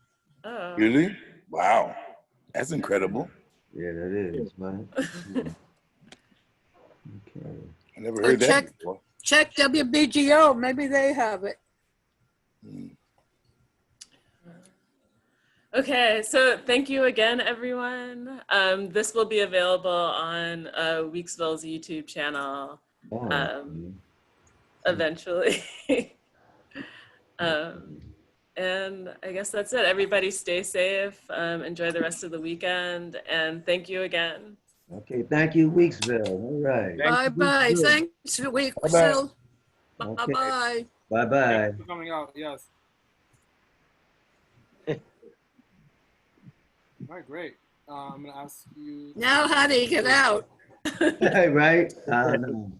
Oh. Really? Wow. That's incredible. Yeah, that is, man. Okay. I never heard that before. Check WBGO, maybe they have it. Okay, so thank you again, everyone. This will be available on Weeksville's YouTube channel eventually. And I guess that's it. Everybody stay safe, enjoy the rest of the weekend, and thank you again. Okay, thank you, Weeksville. All right. Bye-bye. Thanks, Weeksville. Okay. Bye-bye. Bye-bye. Thanks for coming out, yes. All right, great. I'm gonna ask you. Now how do you get out? Right? I don't know.